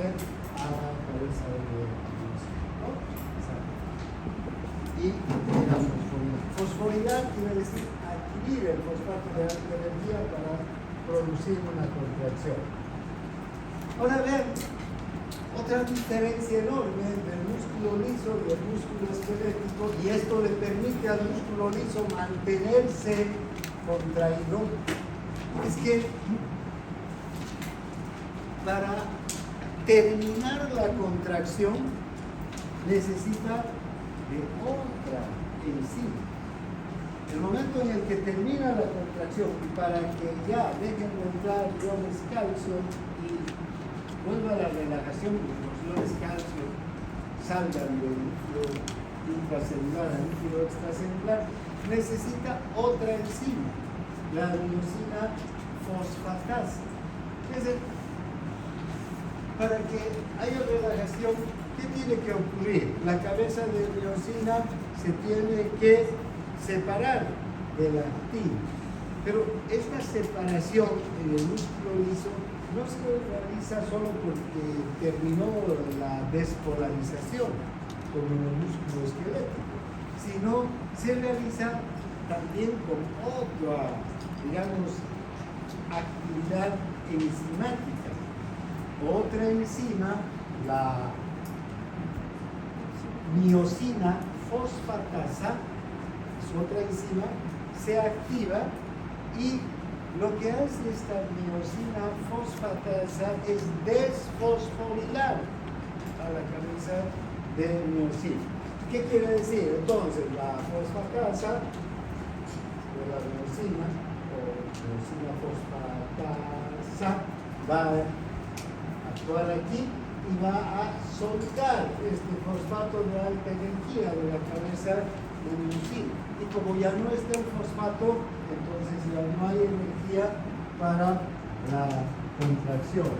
a la cabeza de miosina, ¿no? Y la fosforidad. Fosforidad quiere decir adquirir el fosfato de alta energía para producir una contracción. Ahora vean, otra diferencia enorme entre el músculo liso y el músculo esquelético, y esto le permite al músculo liso mantenerse contraído, es que para terminar la contracción necesita de otra enzima. El momento en el que termina la contracción y para que ya dejen de entrar iones calcio y vuelva a la relajación y los iones calcio salgan del líquido intracelular al líquido extracelular, necesita otra enzima. la miosina fosfatasa. Es decir, para que haya relajación, ¿qué tiene que ocurrir? La cabeza de miosina se tiene que separar de la actina. Pero esta separación en el músculo liso no se realiza solo porque terminó la despolarización, como en el músculo esquelético, sino se realiza también con otra, digamos, actividad enzimática. Otra enzima, la miosina fosfatasa, es otra enzima, se activa y lo que hace esta miosina fosfatasa es desfosforilar a la cabeza de miosina. ¿Qué quiere decir? Entonces, la fosfatasa de la miosina, o miosina fosfatasa, va a actuar aquí y va a soltar este fosfato de alta energía de la cabeza de miosina. Y como ya no está el fosfato, entonces ya no hay energía para la contracción.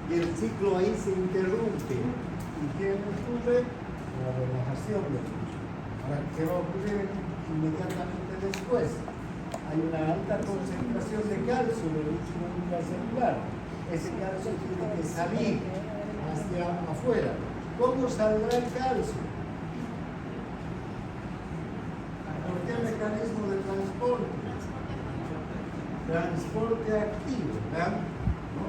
Y el ciclo ahí se interrumpe. ¿Y qué ocurre? La relajación del músculo. Ahora, ¿qué va a ocurrir inmediatamente después? Hay una alta concentración de calcio en el músculo intracelular. Ese calcio tiene que salir hacia afuera. ¿Cómo saldrá el calcio? ¿Por qué mecanismo de transporte? Transporte activo, ¿verdad? ¿No?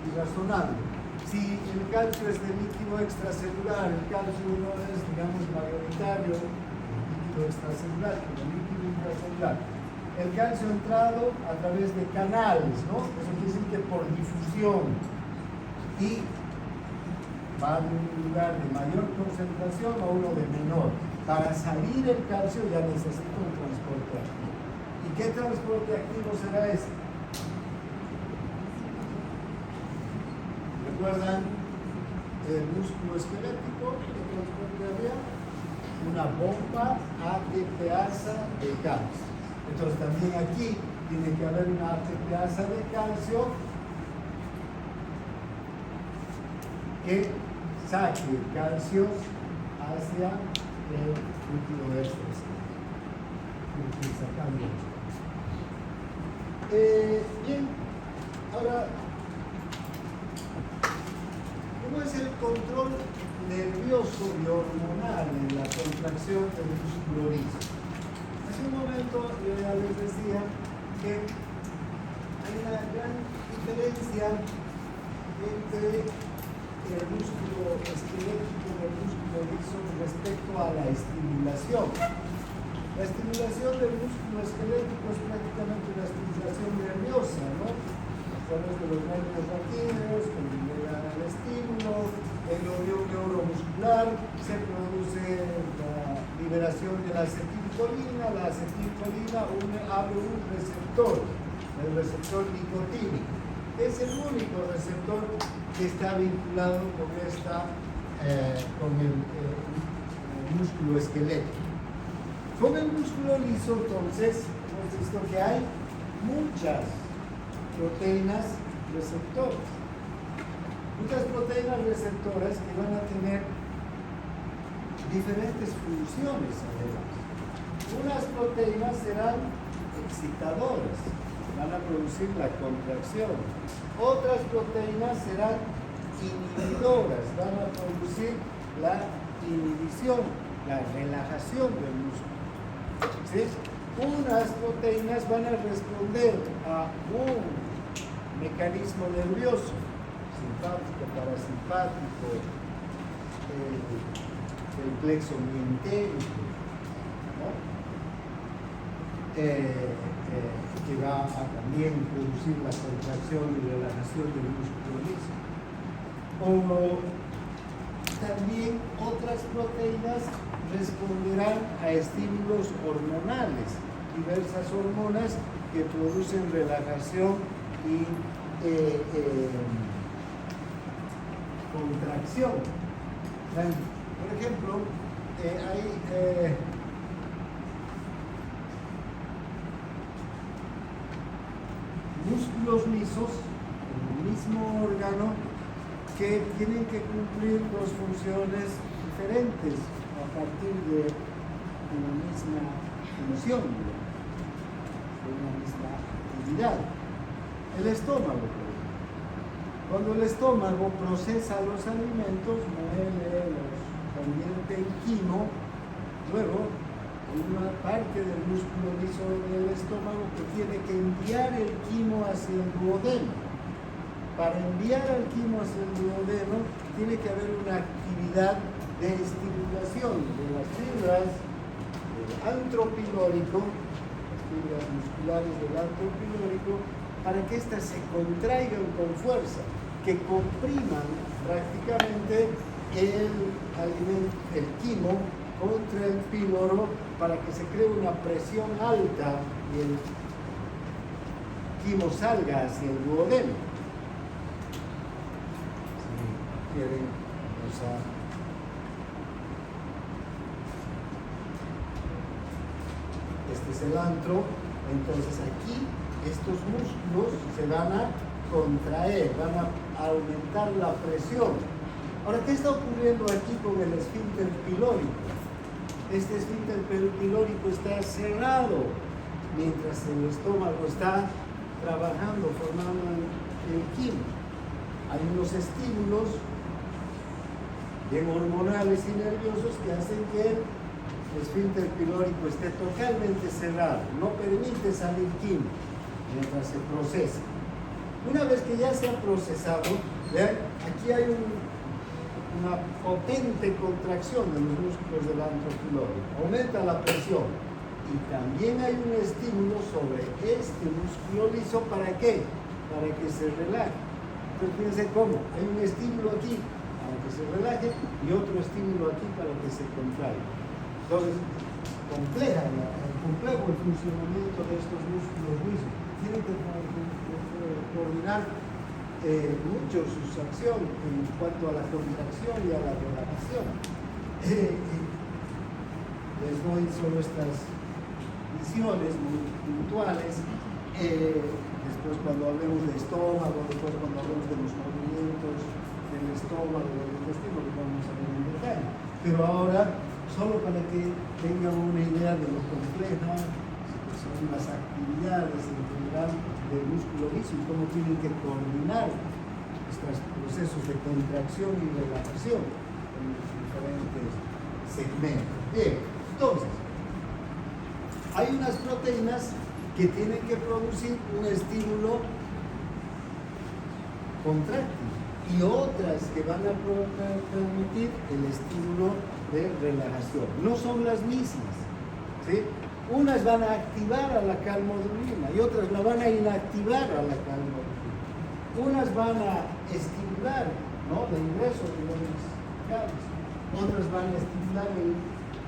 Y razonable. Si el calcio es de líquido extracelular, el calcio no es, digamos, mayoritario, líquido extracelular, como líquido intracelular. El calcio ha entrado a través de canales, ¿no? Eso quiere decir que por difusión. Y va de un lugar de mayor concentración a uno de menor. Para salir el calcio ya necesita un transporte activo. ¿Y qué transporte activo será ese? ¿Recuerdan el músculo esquelético? ¿Qué transporte había? Una bomba ATPasa de calcio. Entonces también aquí tiene que haber una ATPasa de calcio que saque el calcio hacia el líquido extracelular. Bien, ahora, ¿cómo es el control nervioso y hormonal en la contracción del músculo liso? Hace un momento yo ya les decía que hay una gran diferencia entre el músculo esquelético y el músculo liso respecto a la estimulación. La estimulación del músculo esquelético es prácticamente una estimulación nerviosa, ¿no? A través de los nervios raquídeos, que liberan el estímulo, en la unión neuromuscular se produce la liberación de la acetilcolina. La acetilcolina abre un receptor, el receptor nicotínico. Es el único receptor que está vinculado con el músculo esquelético. Con el músculo liso, entonces, hemos visto que hay muchas proteínas receptoras. Muchas proteínas receptoras que van a tener diferentes funciones, además. Unas proteínas serán excitadoras, van a producir la contracción. Otras proteínas serán inhibidoras, van a producir la inhibición, la relajación del músculo. ¿Sí? Unas proteínas van a responder a un mecanismo nervioso, simpático, parasimpático, el plexo mientérico, ¿no? Que va a también producir la contracción y relajación del músculo liso. O también otras proteínas responderán a estímulos hormonales, diversas hormonas que producen relajación y contracción. Por ejemplo, hay músculos lisos en el mismo órgano que tienen que cumplir dos funciones diferentes a partir de una misma función, de una misma actividad. El estómago, por ejemplo. Cuando el estómago procesa los alimentos, muele, los convierte en quimo, luego hay una parte del músculo liso del estómago que tiene que enviar el quimo hacia el duodeno. Para enviar el quimo hacia el duodeno tiene que haber una actividad de estimulación de las fibras del antropilórico, las fibras musculares del antropilórico, para que éstas se contraigan con fuerza, que compriman prácticamente el quimo contra el píloro para que se cree una presión alta y el quimo salga hacia el duodeno. Si quieren usar este es el antro, entonces aquí estos músculos se van a contraer, van a aumentar la presión. Ahora, ¿qué está ocurriendo aquí con el esfínter pilórico? Este esfínter pilórico está cerrado mientras el estómago está trabajando, formando el quimo. Hay unos estímulos bien hormonales y nerviosos que hacen que el esfínter pilórico esté totalmente cerrado, no permite salir quimo mientras se procesa. Una vez que ya se ha procesado, vean, aquí hay una potente contracción de los músculos del antropilórico, aumenta la presión y también hay un estímulo sobre este músculo liso. ¿Para qué? Para que se relaje. Entonces fíjense cómo, hay un estímulo aquí para que se relaje y otro estímulo aquí para que se contraiga. Entonces, complejo el funcionamiento de estos músculos lisos. Tienen que coordinar mucho sus acciones en cuanto a la contracción y a la relajación. Les doy solo estas visiones muy puntuales. Después cuando hablemos de estómago, después cuando hablemos de los movimientos del estómago, del intestino, que vamos a ver en detalle. Pero ahora, solo para que tengan una idea de lo compleja que son las actividades en general del músculo liso y cómo tienen que coordinar estos procesos de contracción y relajación en los diferentes segmentos. Bien, entonces, hay unas proteínas que tienen que producir un estímulo contráctil y otras que van a permitir el estímulo de relajación. No son las mismas, ¿sí? Unas van a activar a la calmodulina y otras la van a inactivar a la calmodulina. Unas van a estimular, ¿no?, el ingreso de iones calcios, otras van a estimular el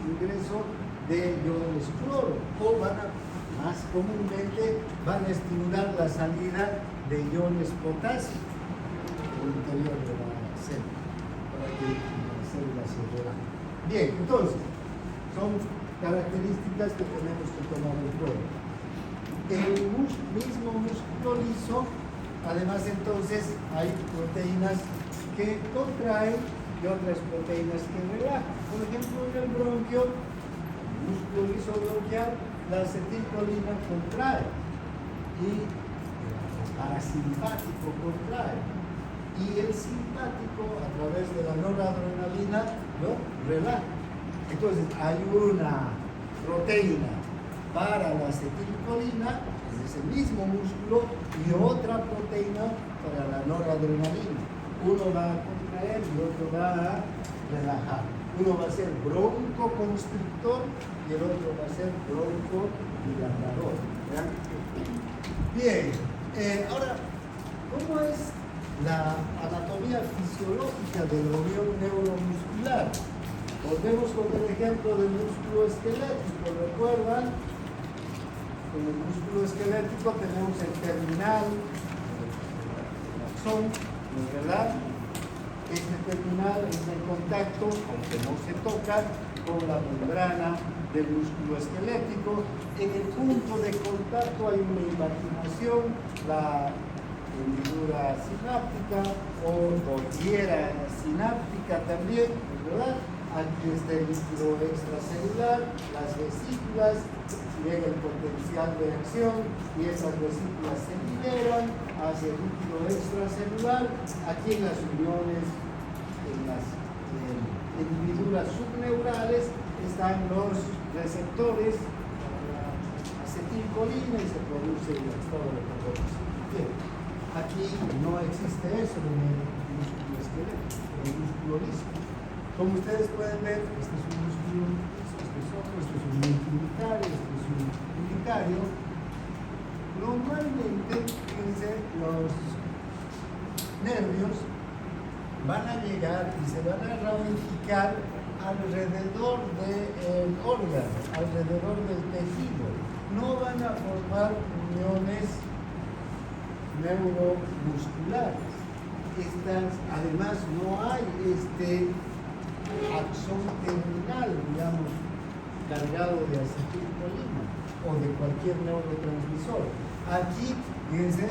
ingreso de iones cloro, o más comúnmente van a estimular la salida de iones potasio por el interior de la célula, para que la célula se relaje. Bien, entonces, son características que tenemos que tomar en cuenta. El mismo músculo liso, además entonces hay proteínas que contraen y otras proteínas que relajan. Por ejemplo, en el bronquio, el músculo liso bronquial, la acetilcolina contrae y el parasimpático contrae. Y el simpático, a través de la noradrenalina, lo relaja. Entonces, hay una proteína para la acetilcolina, es ese mismo músculo, y otra proteína para la noradrenalina. Uno va a contraer y otro va a relajar. Uno va a ser broncoconstrictor y el otro va a ser broncodilatador. Bien, ahora, ¿cómo es la anatomía fisiológica de la unión neuromuscular? Volvemos con el ejemplo del músculo esquelético. ¿Recuerdan? En el músculo esquelético tenemos el terminal, el axón, ¿verdad? Este terminal es en contacto, aunque no se toca, con la membrana del músculo esquelético. En el punto de contacto hay una invaginación, la hendidura sináptica o hiera sináptica también, ¿verdad? Aquí está el líquido extracelular, las vesículas, llega el potencial de acción y esas vesículas se liberan hacia el líquido extracelular. Aquí en las uniones, en las hendiduras subneurales, están los receptores para la acetilcolina y se produce el estado de conversión. Bien, aquí no existe eso en el músculo esquelético, en el músculo liso. Como ustedes pueden ver, este es un músculo liso, este es otro, este es un multiunitario, este es un unitario. Normalmente, fíjense, los nervios van a llegar y se van a ramificar alrededor del órgano, alrededor del tejido. No van a formar uniones neuromusculares. Además, no hay axón terminal, digamos, cargado de acetilcolina o de cualquier neurotransmisor. Aquí, fíjense,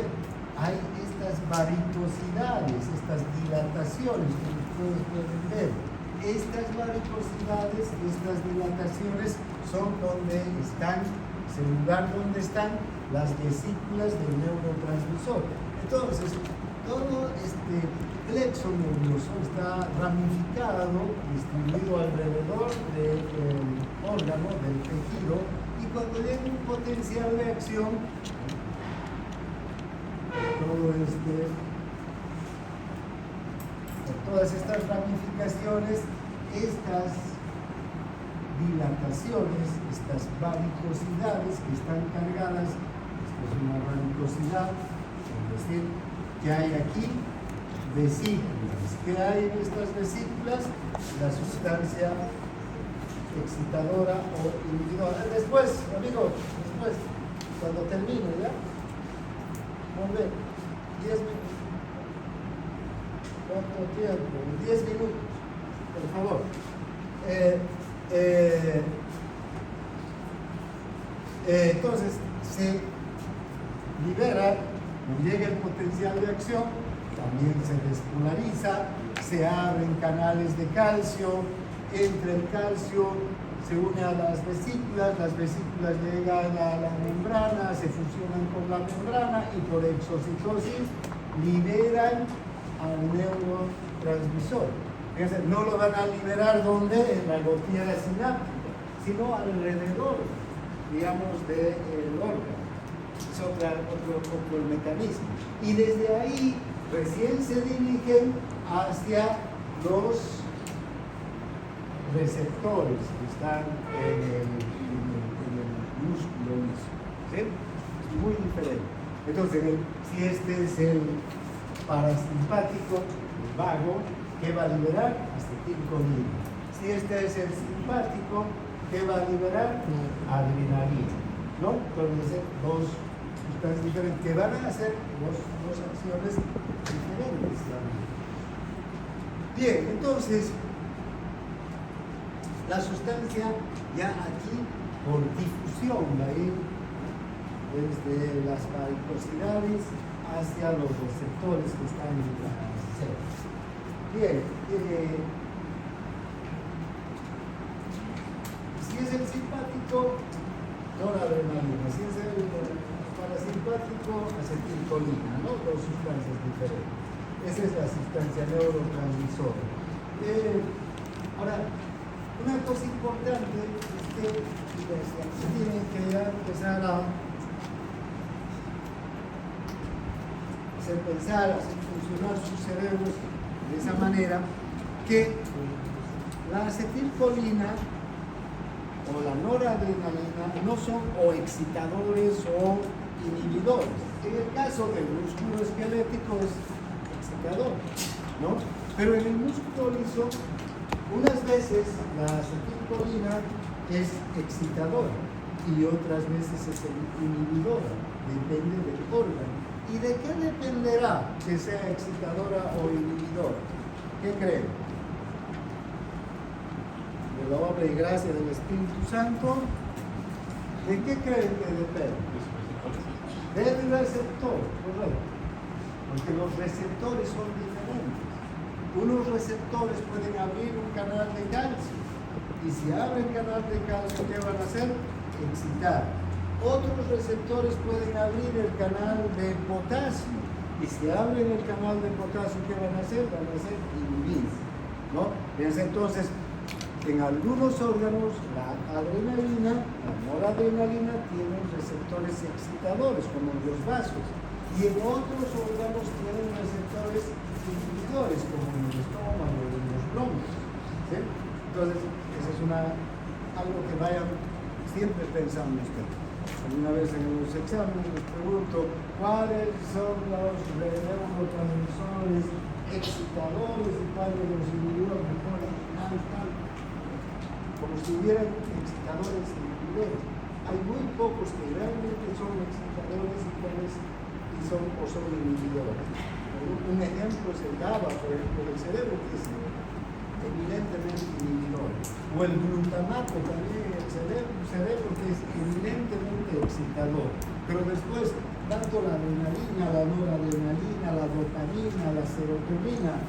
hay estas varicosidades, estas dilataciones que ustedes pueden ver. Estas varicosidades, estas dilataciones son donde están, es el lugar donde están las vesículas del neurotransmisor. Entonces, todo este plexo nervioso está ramificado, distribuido alrededor del órgano, del tejido, y cuando llega un potencial de acción, todas estas ramificaciones, estas dilataciones, estas varicosidades que están cargadas, esto es una varicosidad, es decir, que hay aquí vesículas. ¿Qué hay en estas vesículas? La sustancia excitadora o inhibidora. Después, amigos, después, cuando termine, ¿ya? Muy bien, 10 minutos. ¿Cuánto tiempo? 10 minutos, por favor. Entonces, se libera, llega el potencial de acción, también se despolariza, se abren canales de calcio, entra el calcio, se une a las vesículas llegan a la membrana, se fusionan con la membrana y por exocitosis liberan al neurotransmisor. Fíjense, no lo van a liberar donde, en la gotera sináptica, sino alrededor, digamos, del órgano. Es otro el mecanismo. Y desde ahí recién se dirigen hacia los receptores que están en el músculo liso. ¿Sí? Es muy diferente. Entonces, si este es el parasimpático, el vago, ¿qué va a liberar? Acetilcolina. Si este es el simpático, ¿qué va a liberar? Adrenalina. ¿No? Entonces, dos sustancias diferentes que van a hacer dos acciones diferentes también. Bien, entonces, la sustancia ya aquí, por difusión, va a ir desde las varicosidades hacia los receptores que están en la célula. Bien, si es el simpático, noradrenalina. Si es el parasimpático, acetilcolina, ¿no? Dos sustancias diferentes. Esa es la sustancia neurotransmisora. Ahora, una cosa importante es que tienen que ya empezar a hacer pensar, hacer funcionar sus cerebros de esa manera, que la acetilcolina o la noradrenalina no son o excitadores o inhibidores. En el caso del músculo esquelético es excitador, ¿no? Pero en el músculo liso, unas veces la acetilcolina es excitadora y otras veces es inhibidora, depende del órgano. ¿Y de qué dependerá que sea excitadora o inhibidora? ¿Qué creen? De la obra y gracia del Espíritu Santo, ¿de qué creen que depende? Del receptor, correcto. Porque los receptores son diferentes. Unos receptores pueden abrir un canal de calcio. Y si abren canal de calcio, ¿qué van a hacer? Excitar. Otros receptores pueden abrir el canal de potasio. Y si abren el canal de potasio, ¿qué van a hacer? Van a hacer inhibir, ¿no? Entonces, en algunos órganos, la adrenalina, la noradrenalina, tienen receptores excitadores, como en los vasos. Y en otros órganos tienen receptores inhibidores, como en el estómago, en los bronquios, ¿sí? Entonces, eso es algo que vayan siempre pensando ustedes. Una vez en los exámenes les pregunto cuáles son los neurotransmisores excitadores y cuáles los inhibidores, como si hubieran excitadores e inhibidores. Hay muy pocos que realmente son excitadores y son inhibidores. Un ejemplo es el GABA, por ejemplo, del cerebro, que es eminentemente inhibidor. O el glutamato también en el cerebro, que es eminentemente excitador. Pero después, tanto la adrenalina, la noradrenalina, la dopamina, la serotonina,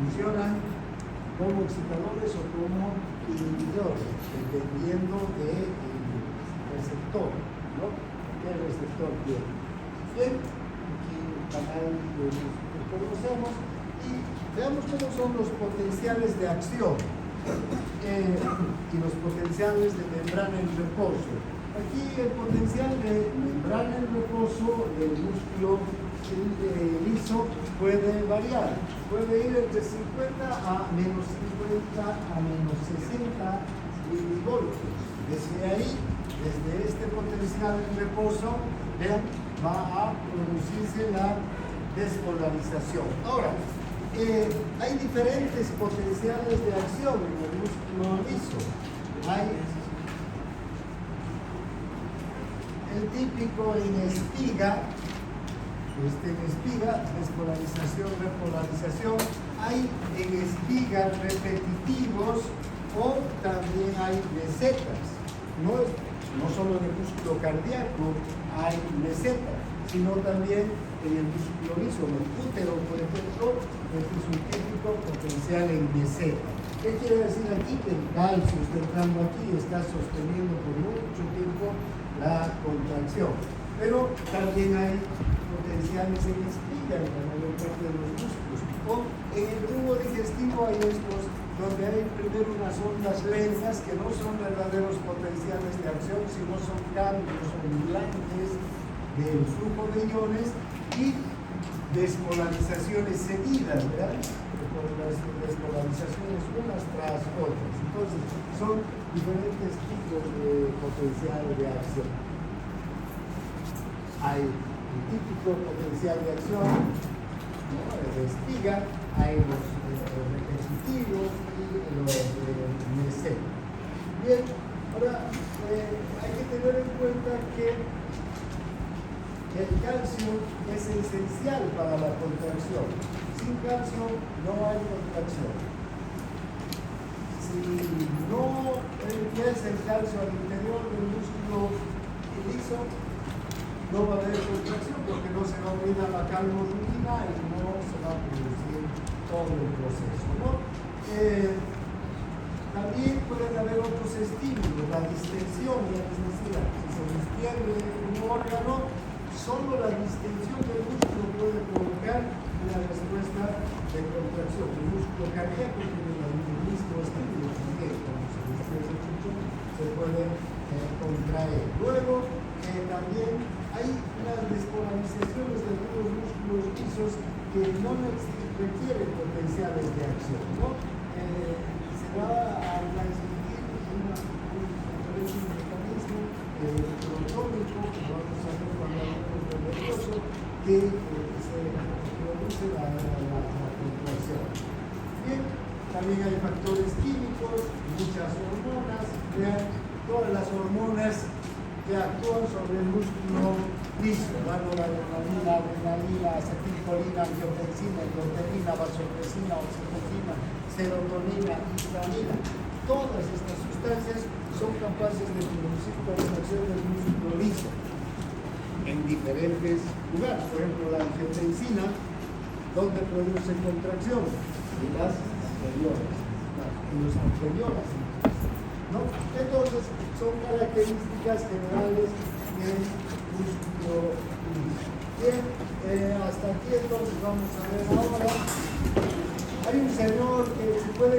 funcionan como excitadores o como inhibidores, dependiendo del receptor, ¿no? ¿Qué receptor tiene? Bien, aquí el canal que conocemos. Y veamos cómo son los potenciales de acción y los potenciales de membrana en reposo. Aquí el potencial de membrana en reposo del músculo liso puede variar. Puede ir entre 50 a menos 50 a menos 60 milivoltios. Desde ahí, desde este potencial en reposo, vean, va a producirse la despolarización. Ahora, hay diferentes potenciales de acción en el músculo liso. Hay el típico en espiga, despolarización, repolarización. Hay en espiga repetitivos o también hay mesetas. No solo en el músculo cardíaco hay mesetas, sino también en el músculo liso, en el útero, por ejemplo. Este es un típico potencial en meseta. ¿Qué quiere decir aquí? Que el calcio está entrando aquí y está sosteniendo por mucho tiempo la contracción. Pero también hay potenciales en espiga, en la mayor parte de los músculos. O en el tubo digestivo hay estos, donde hay primero unas ondas lentas que no son verdaderos potenciales de acción, sino son cambios ondulantes del flujo de iones y despolarizaciones seguidas, ¿verdad? Las despolarizaciones unas tras otras. Entonces, son diferentes tipos de potencial de acción. Hay el típico potencial de acción, ¿no? De espiga, hay los repetitivos y los de meseta. Bien, ahora hay que tener en cuenta que el calcio es esencial para la contracción. Sin calcio no hay contracción. Si no ingresa el calcio al interior del músculo liso, no va a haber contracción porque no se va a unir a la calmodulina y no se va a producir todo el proceso, ¿no? También pueden haber otros estímulos, la distensión, es decir, si se distiende un órgano, solo la distensión del músculo puede provocar una respuesta de contracción. El músculo cardíaco tiene el mismo estímulo también, como se distiende mucho, se puede contraer. Luego, también hay unas despolarizaciones de algunos músculos lisos que no requieren potenciales de acción, ¿no? Se va a transmitir un mecanismo electrotónico, que vamos a ver cuando hablamos del nervioso, que se produce la contracción. Bien, también hay factores químicos, muchas hormonas, vean, todas las hormonas que actúan sobre el músculo liso, la noradrenalina, adrenalina, acetilcolina, angiotensina, endorfina, vasopresina, oxitocina, serotonina, histamina. Todas estas sustancias son capaces de producir contracción del músculo liso en diferentes lugares. Por ejemplo, la angiotensina, donde produce contracción, en las anteriores, en los anteriores, ¿no? Entonces, son características generales del músculo liso. Bien, hasta aquí entonces vamos a ver ahora. Hay un señor que se puede